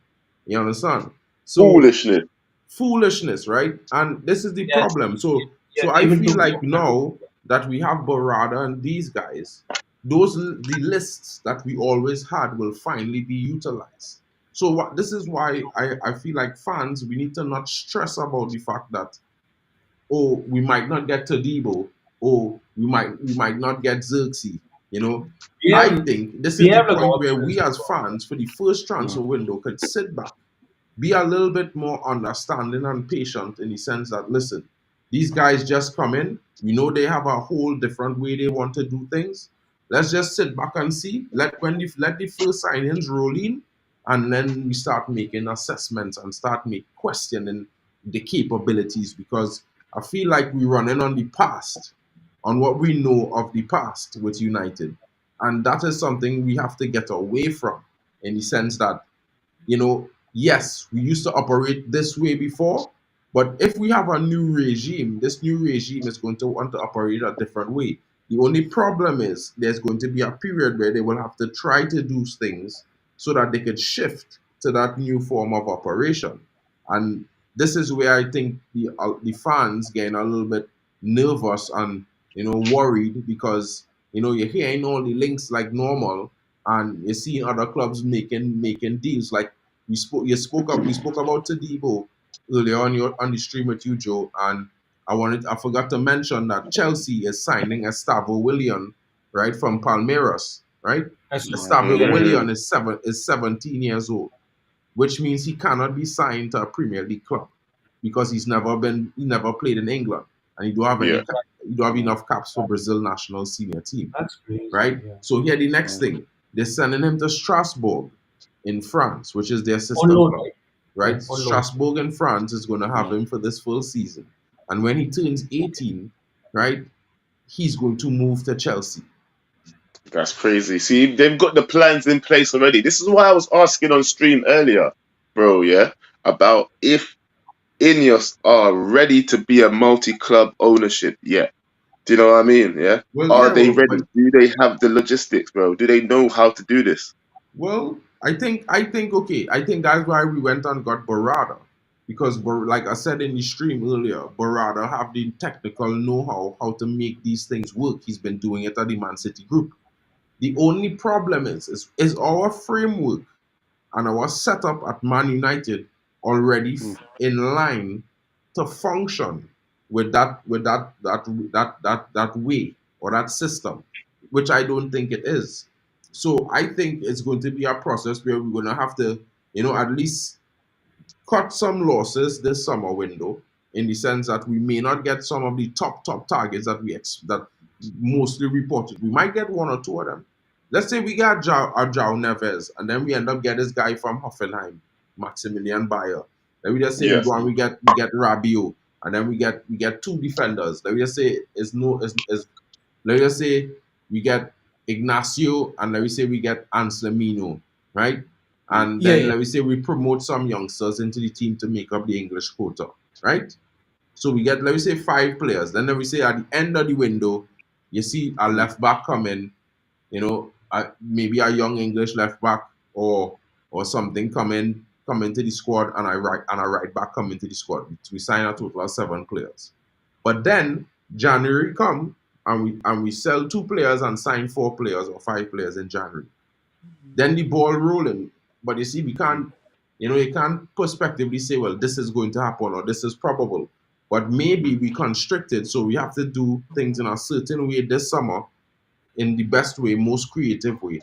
You understand? So Foolishness. foolishness, right? And this is the Yeah, problem. So they I even feel took like now that we have Barada and these guys, the lists that we always had will finally be utilized. So this is why I feel like fans, we need to not stress about the fact that, oh, we might not get Todibo, oh, we might not get Xerxes. You know, we I have think this we is the have like point where options we as as well. fans for the first transfer window could sit back, be a little bit more understanding and patient in the sense that, listen, these guys just come in. We know they have a whole different way they want to do things. Let's just sit back and see. Let the first signings roll in, and then we start making assessments and start questioning the capabilities, because I feel like we're running on the past, on what we know of the past with United, and that is something we have to get away from, in the sense that, yes, we used to operate this way before, but if we have a new regime, this new regime is going to want to operate a different way. The only problem is there's going to be a period where they will have to try to do things so that they could shift to that new form of operation. And this is where I think the fans getting a little bit nervous and worried, because you're hearing all the links like normal, and you're seeing other clubs making deals. Like we spoke about Tadibo earlier on the stream with you, Joe, and I forgot to mention that Chelsea is signing Estavo Willian, right, from Palmeiras, right? As Estavo yeah, Willian is 17 years old, which means he cannot be signed to a Premier League club, because he never played in England, and Yeah. he don't have enough caps for Brazil national senior team, that's crazy. right? Yeah, So here the next thing, they're sending him to Strasbourg in France, which is their on sister loan, club, right? Yeah, right? on loan. Strasbourg in France is going to have him for this full season, and when he turns 18, right, he's going to move to Chelsea. That's crazy. See, they've got the plans in place already. This is why I was asking on stream earlier, bro, yeah, about if Ineos are ready to be a multi-club ownership yet. Do you know what I mean? Yeah. Well, Are yeah, they well, ready? Do they have the logistics, bro? Do they know how to do this? well, I think okay. I think that's why we went and got Barada, because like I said in the stream earlier, Barada have the technical know-how to make these things work. He's been doing it at the Man City group. The only problem is our framework and our setup at Man United already in line to function with that way, or that system, which I don't think it is. So I think it's going to be a process where we're going to have to, at least cut some losses this summer window, in the sense that we may not get some of the top targets that mostly reported. We might get one or two of them. Let's say we got João Neves, and then we end up get this guy from Hoffenheim, Maximilian Bayer. Then we just say we Yes. go and we get Rabiot, and then we get two defenders. Let me just say let's just say we get Ignacio, and let me say we get Anselmino, right? And Yeah, then yeah. let me say we promote some youngsters into the team to make up the English quota, right? So we get, let me say, 5 players. Then let me say at the end of the window, you see a left back come in, maybe a young English left back, or something come into the squad, and a right back come into the squad. We sign a total of 7 players. But then January come, and we sell 2 players and sign 4 players or 5 players in January. Then the ball rolling. But you see, you can't prospectively say, well, this is going to happen or this is probable. But maybe we constricted, so we have to do things in a certain way this summer, in the best way, most creative way,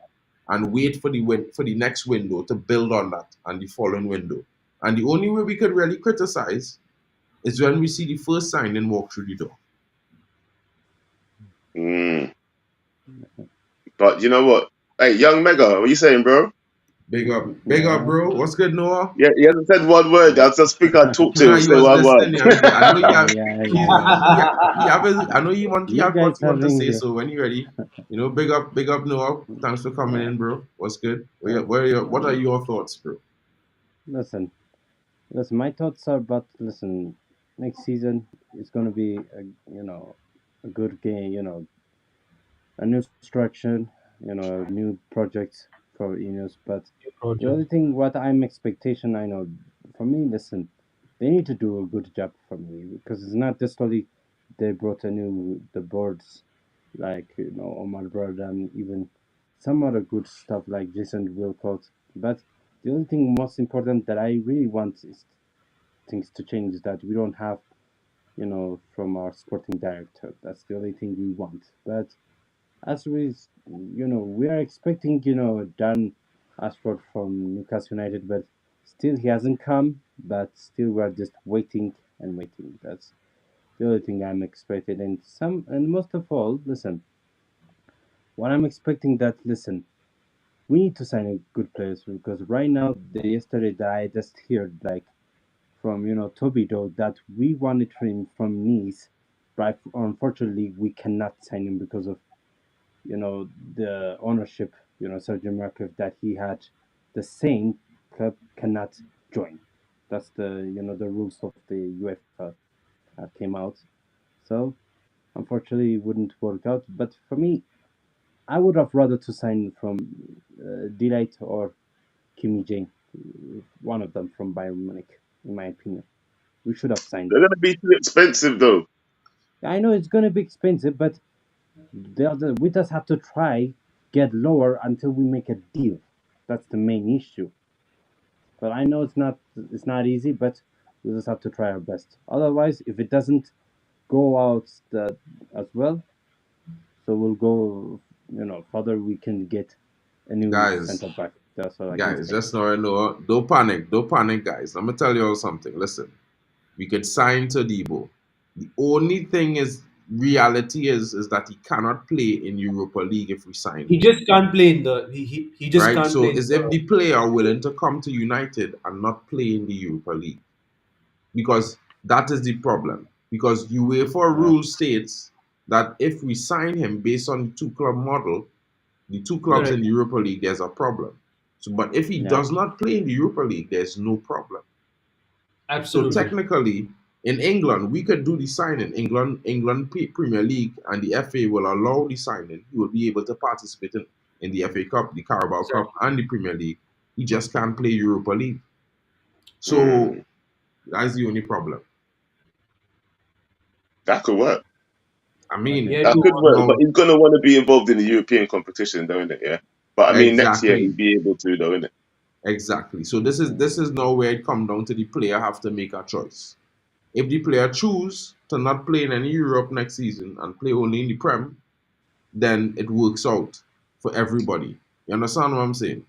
and wait for the next window to build on that, and the following window. And the only way we could really criticize is when we see the first signing walk through the door. Mm. But you know what? Hey, young Mega, what you saying, bro? Big up, Yeah, bro. What's good, Noah? Yeah, he hasn't said one word. I just think I talked to Nah, him. he Say was one word. listening. I know you have. yeah. He have I know you You have what guys you want to say. having So when you're ready, big up, Noah. Thanks for coming yeah. in, bro. What's good? Well, What are your thoughts, bro? listen, listen. My thoughts are, but listen, next season is gonna be a good game. A new structure. A new project for Ineos. But the project. only thing, what I'm expectation, I know, for me, listen, they need to do a good job for me because it's not just only they brought a new the boards like Omar Brad and even some other good stuff like Jason Wilcox. But the only thing most important that I really want is things to change is that we don't have from our sporting director. That's the only thing we want. But as we are expecting Dan Ashford from Newcastle United, but still he hasn't come. But still we are just waiting and waiting. That's the only thing I'm expecting. And most of all, listen. What I'm expecting that listen, we need to sign a good players because right now the yesterday that I just heard like from Toby though that we wanted him from Nice, but unfortunately we cannot sign him because of the ownership Sergio Markov that he had the same club cannot join. That's the rules of the UEFA came out. So unfortunately it wouldn't work out. But for me, I would have rather to sign from Delight or Kimi Jae, one of them from Bayern Munich, in my opinion. We should have signed They're them. gonna be too expensive though. I know it's gonna be expensive, but we just have to try get lower until we make a deal. That's the main issue. But I know it's not easy, but we just have to try our best. Otherwise, if it doesn't go out as well, so we'll go further. We can get a new Guys, center back. That's all I can guys, say. just know, don't panic, guys. I'm gonna tell you all something. Listen, we could sign Todibo. The only thing is, reality is that he cannot play in Europa League if we sign He him, just can't play in the he just right? can't So, play in is if the the player are willing to come to United and not play in the Europa League, because that is the problem. Because UEFA Yeah, rule states that if we sign him based on the two club model, the two clubs in correct. the Europa League, there's a problem. So, but if he yeah, does not play in the Europa League, there's no problem. So Absolutely. technically, in England, we could do the signing. England Premier League and the FA will allow the signing. He will be able to participate in the FA Cup, the Carabao Cup, Exactly. and the Premier League. He just can't play Europa League. So Mm, that's the only problem. that could work. I okay. mean, Yeah, it That will could work. work, but no, he's gonna want to be involved in the European competition, though, innit? Yeah. But I mean, next year exactly, he'll be able to, though, innit? exactly. So this is now where it comes down to the player have to make a choice. If the player choose to not play in any Europe next season and play only in the Prem, then it works out for everybody. You understand what I'm saying?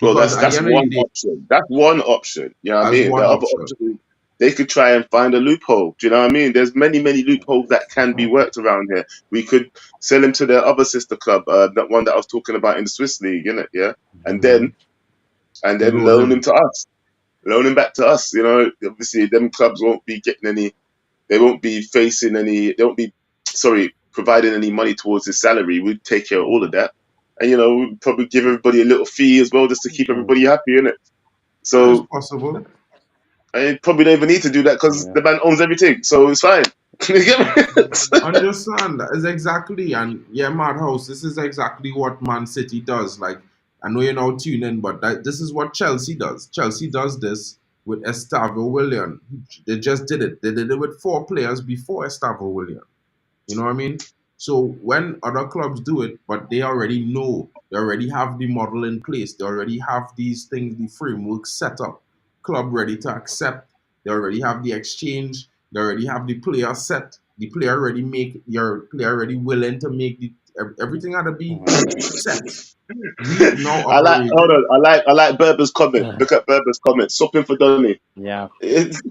Well, Because at the that's end of the one day, option. That's one option. You know what I as mean? The one other option, option is they could try and find a loophole. Do you know what I mean? There's many loopholes that can be worked around here. We could sell him to their other sister club, that one that I was talking about in the Swiss league, innit? Yeah, and hmm then and then loan loan him him. to us, loan him back to us. You know, obviously, them clubs won't be getting any. They won't be facing any. They won't be, sorry, providing any money towards his salary. We'd take care of all of that, and we'd probably give everybody a little fee as well, just to keep Oh, everybody happy, innit? It's So possible. I probably don't even need to do that because yeah. the man owns everything, so it's fine. You get me? Understand that is exactly, and yeah, Madhouse. This is exactly what Man City does. Like, I know you're now tuning, but this is what Chelsea does. Chelsea does this with Estavo William. They just did it. They did it with four players before Estavo William. You know what I mean? So when other clubs do it, but they already know, they already have the model in place, they already have these things, the framework set up, club ready to accept, they already have the exchange, they already have the player set, the player already make your player already willing to make the everything had to be Okay. set. We now I like. operate Hold on. I like Berber's comment. Look at Berber's comment. Sopping for Donny. Yeah. It's-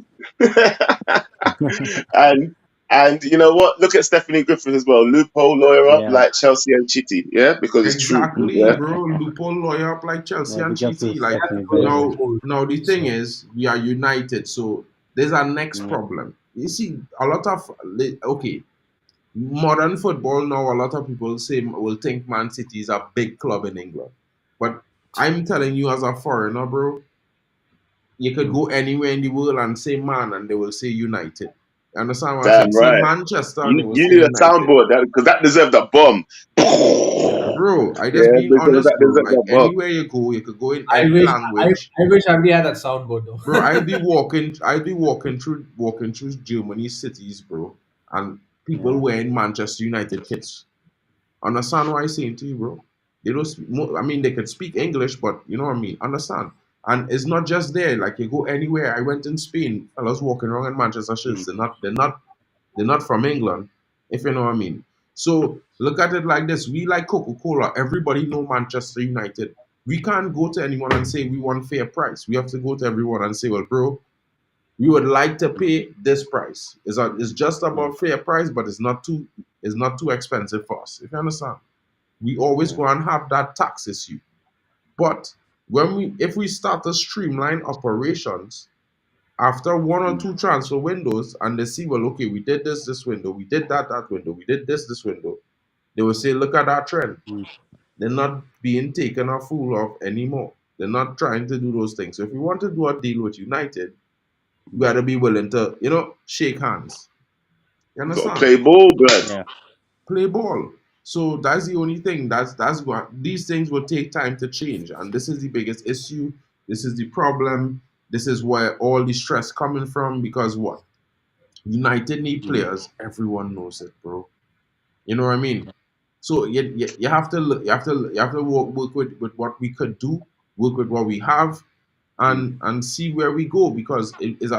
and And you know what? Look at Stephanie Griffin as well. Loophole lawyer up Yeah. like Chelsea and Chitty, yeah, because it's true. Exactly, Yeah, bro. Loophole lawyer up like Chelsea Yeah, and big up to Chiti. Like Stephanie. Very Those good. now the thing so is, we are united. So there's our next Yeah. problem. You see, a lot of okay, modern football now. A lot of people say will think Man City is a big club in England, but I'm telling you, as a foreigner, bro, you could Mm. go anywhere in the world and say man, and they will say United. You understand what I'm damn saying? Say right. Manchester, and they You will you say need a United. soundboard because that deserved a bomb. Bro, I just Yeah, being because honest, that bro. deserved Like a bomb. anywhere you could go in I any wish language. I wish I really had that soundboard though. Bro, I'd be walking through Germany cities, bro, and people Yeah. wearing Manchester United kits. Understand what I'm saying to you, bro? They don't speak, I mean, they could speak English, but you know what I mean. Understand? And it's not just there. Like you go anywhere. I went in Spain. Fellas walking around in Manchester shirts. Mm. They're not from England, if you know what I mean. So look at it like this: we like Coca-Cola. Everybody know Manchester United. We can't go to anyone and say we want fair price. We have to go to everyone and say, well, bro, we would like to pay this price. It's just Yeah. about fair price, but it's not too expensive for us. If you understand, we always Yeah. go and have that tax issue. But if we start to streamline operations after one or Mm. two transfer windows, and they see, well, okay, we did this window, we did that window, we did this window, they will say, look at our trend. Mm. They're not being taken a fool of anymore. They're not trying to do those things. So if we want to do a deal with United, we Mm. got to be willing to, shake hands. You Got to understand? play ball, blood. Yeah. Play ball. So that's the only thing. That's what these things will take time to change, and this is the biggest issue. This is the problem. This is where all the stress coming from. Because what? United need Mm. players. Everyone knows it, bro. You know what I mean? So you have to work with what we could do, work with what we have, Mm. and see where we go, because it is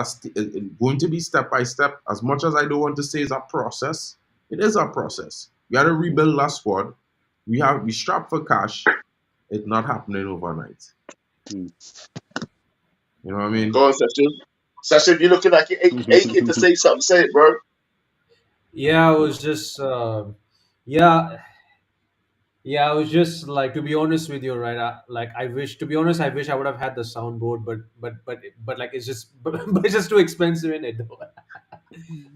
going to be step by step. As much as I don't want to say it's a process, it is a process. We got to Yeah. rebuild our squad. We strapped for cash. It's not happening overnight. Mm. You know what I Yeah. mean? Go on, Session. Session, you looking like you're aching to say something. Say it, bro. Yeah, I was just yeah, yeah, I was just like, to be honest with you, right? Like I wish, to be honest, I wish I would have had the soundboard, but like it's just but it's just too expensive in it though.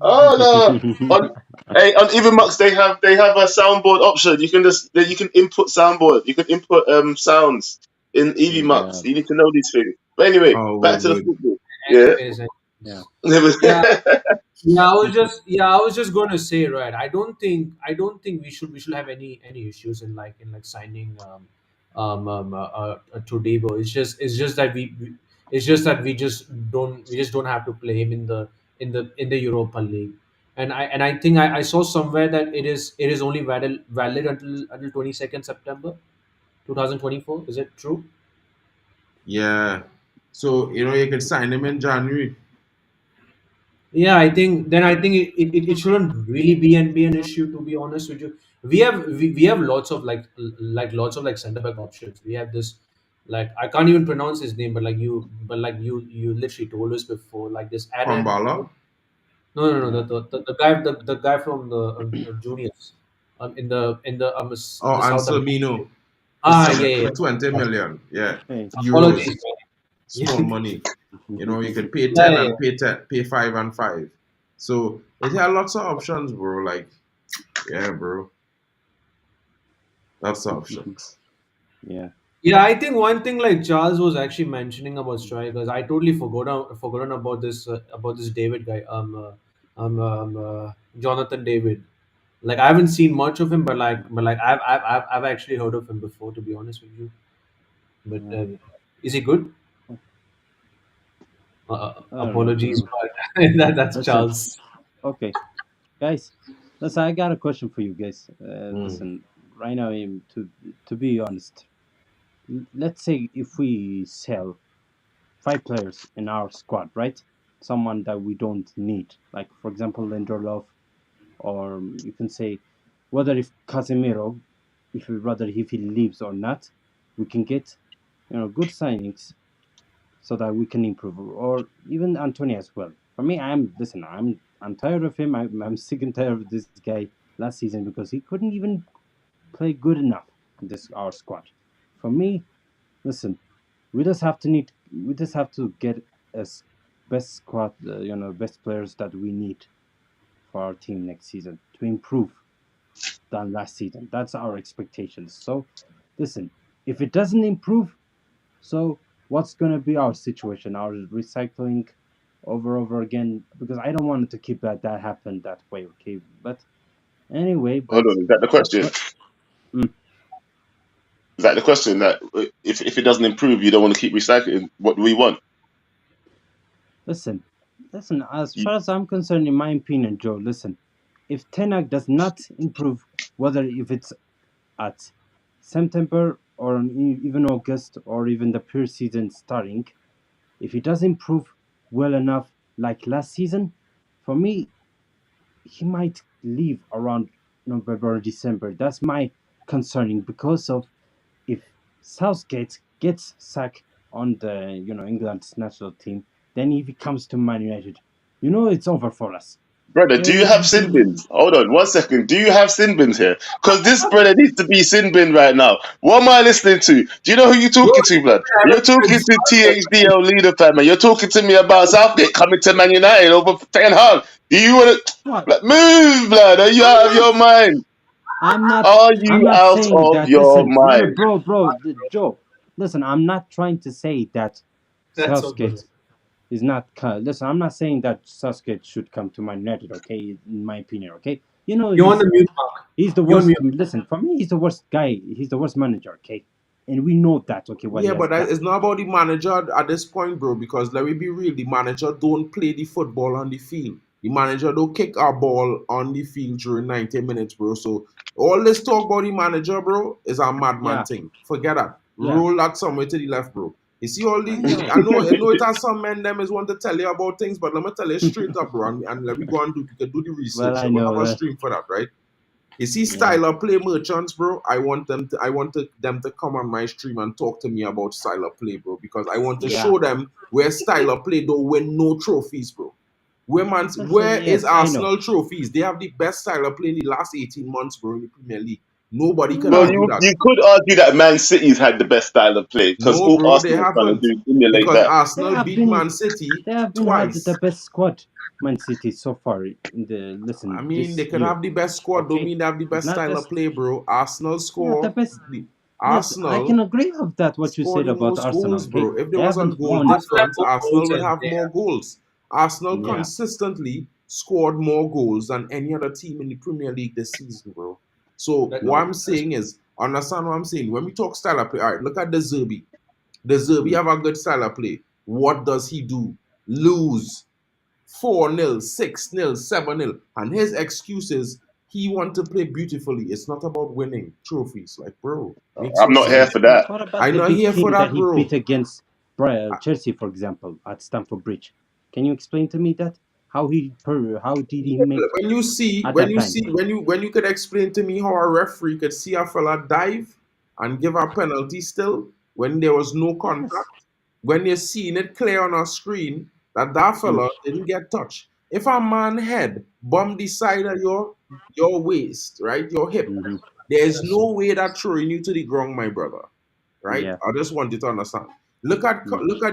Oh no! On even Mux they have a soundboard option. You can input soundboard. You can input sounds in Eevee Yeah. Mux. You need to know these things. But anyway, Oh, back word, to the word. football. Yeah. Anyways, Yeah. yeah, I was just going to say, right. I don't think we should have any issues in like signing Todibo. It's just that it's just that we just don't have to play him in the Europa League. And I think I saw somewhere that it is only valid until 22nd September 2024. Is it true? Yeah. So you could sign him in January. Yeah, I think it shouldn't really be an issue, to be honest with you. We have lots of lots of center back options. We have this, like, I can't even pronounce his name, but you literally told us before, like this Aaron. Kwambala. No, Yeah. the guy from the juniors, in Oh, the and South America. Salmino Yeah, yeah, for yeah. 20 million. Yeah. Hey. Euros. Apologies, man. Small money. You could pay Yeah, 10 yeah, yeah. and pay 5 and 5. So it had lots of options, bro. Like, yeah, bro. Lots of options. Yeah. Yeah, I think one thing, like Charles was actually mentioning about strikers, I totally forgotten about this David guy, Jonathan David. Like I haven't seen much of him, but I've actually heard of him before, to be honest with you. But Yeah. is he good? I don't know. Apologies, Uh, but that's listen. Charles. Okay, guys. Listen, I got a question for you guys. Mm. Listen, right now, to be honest, let's say if we sell 5 players in our squad, right? Someone that we don't need, like for example, Lindelof, or you can say whether if Casemiro, if he leaves or not, we can get good signings so that we can improve, or even Antonio as well. For me, I'm listen. I'm tired of him. I'm sick and tired of this guy last season because he couldn't even play good enough in this our squad. For me, listen, we just have to get as best squad, best players that we need for our team next season to improve than last season. That's our expectations. So, listen, if it doesn't improve, so what's gonna be our situation? Our recycling over again? Because I don't want it to keep that happen that way. Okay, but anyway, Hold on, is that the question? mm, Is that the question? That if it doesn't improve, you don't want to keep recycling. What do we want? listen, listen. As You, far as I'm concerned, in my opinion, Joe, listen. If Tenag does not improve, whether if it's at September or even August or even the pre-season starting, if he does improve well enough like last season, for me, he might leave around November or December. That's my concerning because of if Southgate gets sacked on the England's national team, then if he comes to Man United, it's over for us. brother, do There you will have be sin bins? Hold on, 1 second. Do you have sin bins here? Because this brother needs to be sin bin right now. What am I listening to? Do you know who you're Bro, talking to, blood? You're talking to THDL leader, fam, man. You're talking to me about Southgate coming to Man United over Ten Hag. Do you want to what? move, blood? Are you I'm out of not. your mind? I'm not. Are I'm you not out saying of that. your Listen, no, no, mind? bro, Joe. Listen, I'm not trying to say that that's so good. Southgate is not. Listen, I'm not saying that Southgate should come to Man United. Okay, in my opinion. Okay, You're on the mute, Mark. he's the You're on worst. mute. Listen, for me, he's the worst guy. He's the worst manager. Okay, and we know that. Okay, what he Yeah, has but done. it's not about the manager at this point, bro. Because let me be real, the manager don't play the football on the field. The manager don't kick our ball on the field during 90 minutes, bro. So all this talk about the manager, bro, is a madman Yeah, thing. Forget that. yeah, Roll that somewhere to the left, bro. You see all I the know. I know it has some men them is want to tell you about things, but let me tell you straight up, bro, and let me go and do the Well, research. I We have know a that. stream for that, right? You see, Yeah, style of play merchants, bro. Them to come on my stream and talk to me about style of play, bro, because I want to yeah. show them where style of play don't win no trophies, bro. Listen, Where is yes, I know. Arsenal trophies? They have the best style of play in the last 18 months, bro, in the Premier League. Nobody can Well, No, argue you that. you could argue that Man City's had the best style of play because No, all bro, they Arsenal are trying to haven't. do is emulate Because that. they Arsenal have beat been Man City they have been had the twice. best squad, Man City, so far in the I listen mean, they this could year. have the best squad, don't Okay, mean they have the it's best not style of just play, bro. Arsenal not the score best. the Yes, I can Arsenal agree with that. What you score said the about most Arsenal. goals, Okay, bro. If there they was a haven't goal won. Arsenal have difference, more Arsenal goals would than have they more have. goals. Arsenal Yeah. consistently scored more goals than any other team in the Premier League this season, bro. So That, what No. I'm that's saying is, understand what I'm saying. When we talk style of play, all right, look at the Zerbi. The Zerbi Mm, have a good style of play. What does he do? Lose 4-0, 6-0, 7-0. And his excuse is he want to play beautifully. It's not about winning trophies. Like, bro, makes I'm no not here listen. for sense. that. What about I'm the not big here for team that that, he bro. beat against Chelsea, for example, at Stamford Bridge? Can you explain to me that how did he make When you see, at when that you time? see, when you could explain to me how a referee could see a fella dive and give a penalty still when there was no Yes. contact, when you're seeing it clear on a screen that that Mm, fella didn't get touched. If a man head bump the side of your waist, right, your hip, hmm there's that's so. no way that throwing you to the ground, my brother. Right? Yeah. I just want you to understand. Look at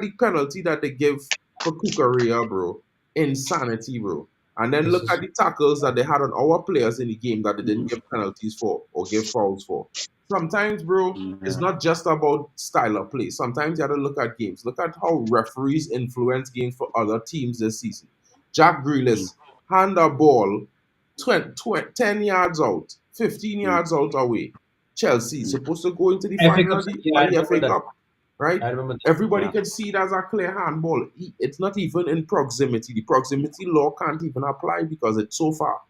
the penalty that they give for Kukurea, bro. Insanity, bro. And then This look at is the tackles that they had on our players in the game that they didn't hmm give penalties for or give fouls for. Sometimes, bro, it's Yeah. not just about style of play. Sometimes you have to look at games. Look at how referees influence games for other teams this season. Jack Mm, Grealish hand a ball 10 yards out, 15 mm, yards out away. Chelsea mm. supposed to go into the FA final Cup. of the, Yeah, I of the remember FA that. Cup, right? I remember that. Everybody Yeah. can see it as a clear handball. It's not even in proximity. The proximity law can't even apply because it's so far.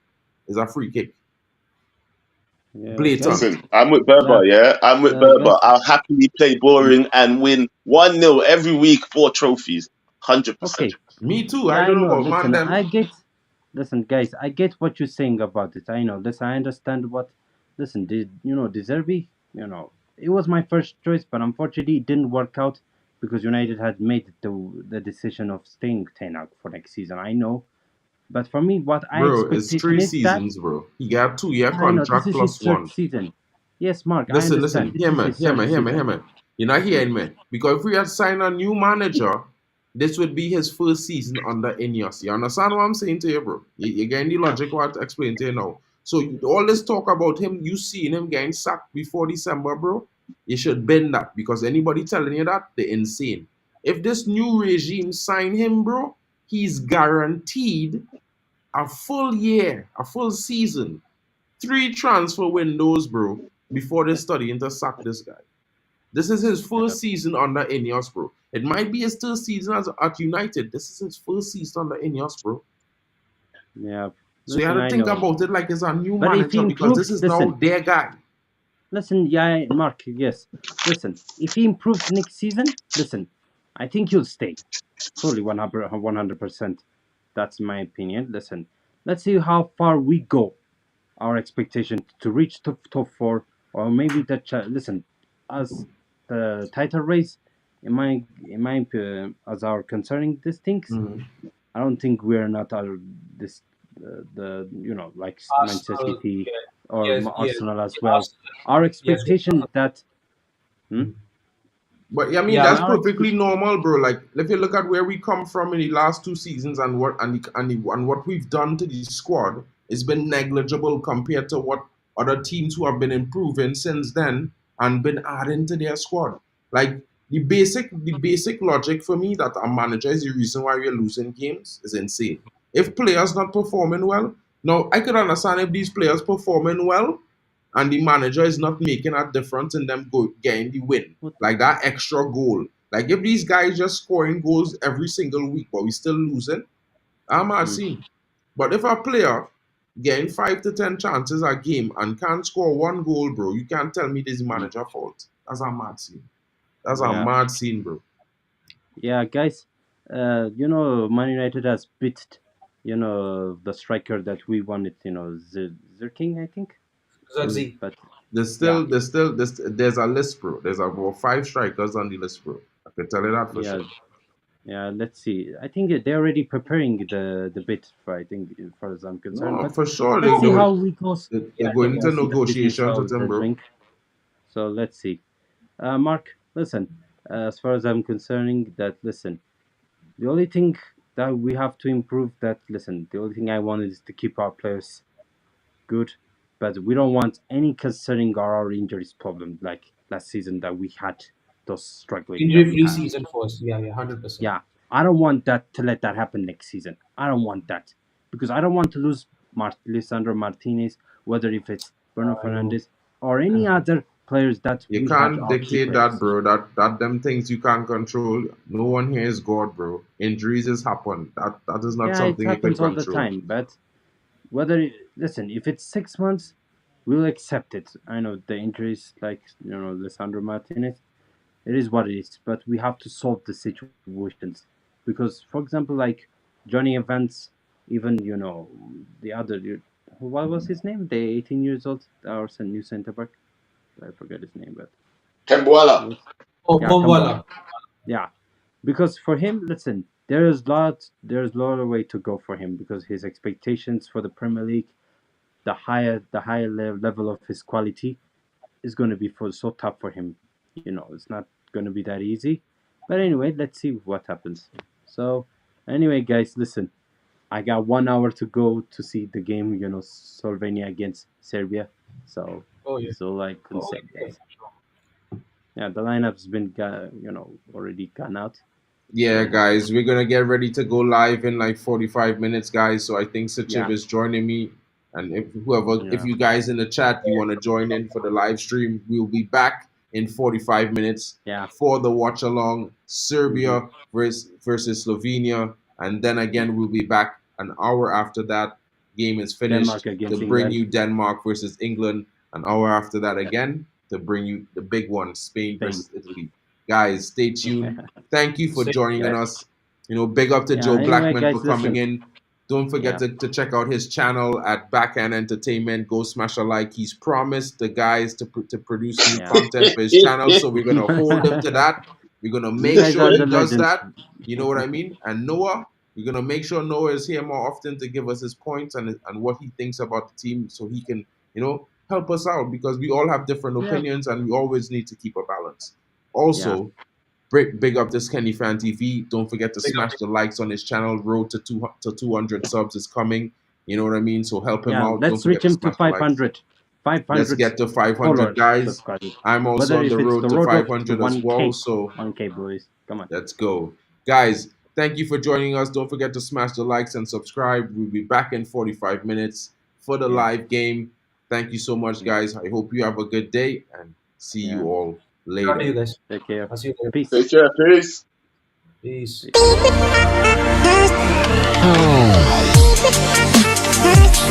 It's a free kick. Yeah. Guys. Blatant. Listen, I'm with Yeah. Berber, yeah? I'm with Berber. Guys. I'll happily play Mm, boring and win 1-0 every week, 4 trophies. 100%. okay. Me too. I Yeah, I don't know know. about man Listen, them. I get. Listen, guys. I get what you're saying about it. I know. Listen, I understand what. Listen, Deserby. It was my first choice, but unfortunately, it didn't work out because United had made the decision of staying Ten Hag for next season. I know. But for me, what I Bro, it's expectation three is that seasons, bro. He got 2 year I know this contract is his plus third one. season. Yes, Mark, I Listen, understand listen, this is his third hear season. me. You're not Mm, hearing me. Because if we had signed a new manager, this would be his first season under Ineos. You understand what I'm saying to you, bro? You getting the logic what I explain to you now. So all this talk about him, you seeing him getting sacked before December, bro, you should bend that. Because anybody telling you that, they're insane. If this new regime sign him, bro, he's guaranteed a full year, a full season, 3 transfer windows, bro, before they studying to sack this guy. This is his yeah, first season under Ineos, bro. It might be his third season at United. This is his first season under Ineos, bro. yeah. So you have Listen, to I think know. about it like it's a new But if he manager because this improves, is now their guy. yeah, Mark, yes. Listen, if he improves next season, listen, I think he'll stay. Fully 100%. That's my opinion. Listen, let's see how far we go. Our expectation to reach top four, or maybe listen, as the title race, as our concerning these things, Mhm. I don't think we're not this the like Manchester Arsenal, City yeah, or yes, yes, Arsenal as yeah, well. Arsenal, Our yes, expectation that hmm? But yeah, I mean yeah, that's Our perfectly normal, bro. Like if you look at where we come from in the last 2 seasons and what we've done to the squad, it's been negligible compared to what other teams who have been improving since then and been adding to their squad. Like the basic logic for me that a manager is the reason why we're losing games is insane. If players not performing well, now I could understand if these players performing well and the manager is not making a difference in them getting the win, what like that extra goal. Like if these guys just scoring goals every single week, but we still losing, I'm not mm, seeing. But if a player getting 5 to 10 chances a game and can't score one goal, bro, you can't tell me this is mm, manager fault. That's a mad scene. That's a yeah, mad scene, bro. yeah, guys. Man United has beat the striker that we wanted. Zerking, I think. Zazi. But There's yeah, still there's still there's a list, bro. There's about 5 strikers on the list, bro. I can tell you that for yeah, sure. yeah. Let's see. I think they're already preparing the bit. For I think, as far as I'm concerned. No, But for sure let's see how No, we goes. they're yeah, going yeah, into Let's see the business negotiations how with him, the bro. drink. So let's see. Mark, listen. As far as I'm concerning, that listen. The only thing that we have to improve, that listen. The only thing I want is to keep our players good, but we don't want any concerning our injuries problem like last season that we had, those struggling that we injury-free had. season first. Yeah, yeah, 100%. Yeah, I don't want that to let that happen next season. I don't want that because I don't want to lose Lisandro Martinez, whether if it's Bruno I know. Fernandes or any other players that You we had can't our key dictate that, players. bro. That them things you can't control. No one here is God, bro. Injuries has happen. That is not Yeah, it something you can happens all the control. time, but listen, if it's 6 months, we'll accept it. I know the injuries, like Lisandro Martinez. It is what it is, but we have to solve the situations because, for example, like Johnny Evans, even the other, what was his name? The 18 years old, our new center back. I forgot his name, but Tembuala. was Oh, yeah, Bombala. Kambala. Yeah, because for him, listen, there's a lot of way to go for him because his expectations for the Premier League, the higher level of his quality is going to be so tough for him. It's not going to be that easy. But anyway, let's see what happens. So, anyway, guys, listen. I got 1 hour to go to see the game. Slovenia against Serbia. So Oh yeah. this is all I can Oh say, yeah. guys. Yeah, the lineup's been already gone out. Yeah, So guys, we're gonna get ready to go live in like 45 minutes, guys. So I think Sachiv yeah, is joining me, and if yeah, you guys in the chat you want to join in for the live stream, we'll be back in 45 minutes yeah. for the watch along Mm-hmm. Serbia versus Slovenia, and then Yeah. again we'll be back an hour after that game is finished Denmark to against bring England, you Denmark versus England. An hour after that again to bring you the big one, Spain Spain. versus Italy. Guys, stay tuned. Thank you for Same joining here. Yeah, us. Big up to yeah. Joe Anyway, Blackman for guys, coming listen. in. Don't forget Yeah, to check out his channel at Backhand Entertainment. Go smash a like. He's promised the guys to produce new yeah. content for his channel, so we're gonna hold him to that. We're gonna You make guys sure are he the does legends. that. You know what I mean? And Noah, We're gonna make sure Noah is here more often to give us his points and what he thinks about the team, so he can, help us out, because we all have different Yeah. opinions and we always need to keep a balance. Yeah. Also, big up this Kenny Fan TV. Don't forget to smash the likes on his channel. Road to 200 subs is coming. You know what I mean? So help him Yeah. out. Don't Let's reach forget to him to smash the likes. 500. Let's 500 get to 500, followers, guys. subscribers. I'm also Whether on if the it's road the to road of 500 as 1K. well. So 1K, boys. Come on. let's go. Guys, thank you for joining us. Don't forget to smash the likes and subscribe. We'll be back in 45 minutes for the Yeah. live game. Thank you so much, guys. I hope you have a good day and see Yeah. you all Good to you later. guys. Take care. I'll see you later. Peace. Take care. Peace. Peace. Peace.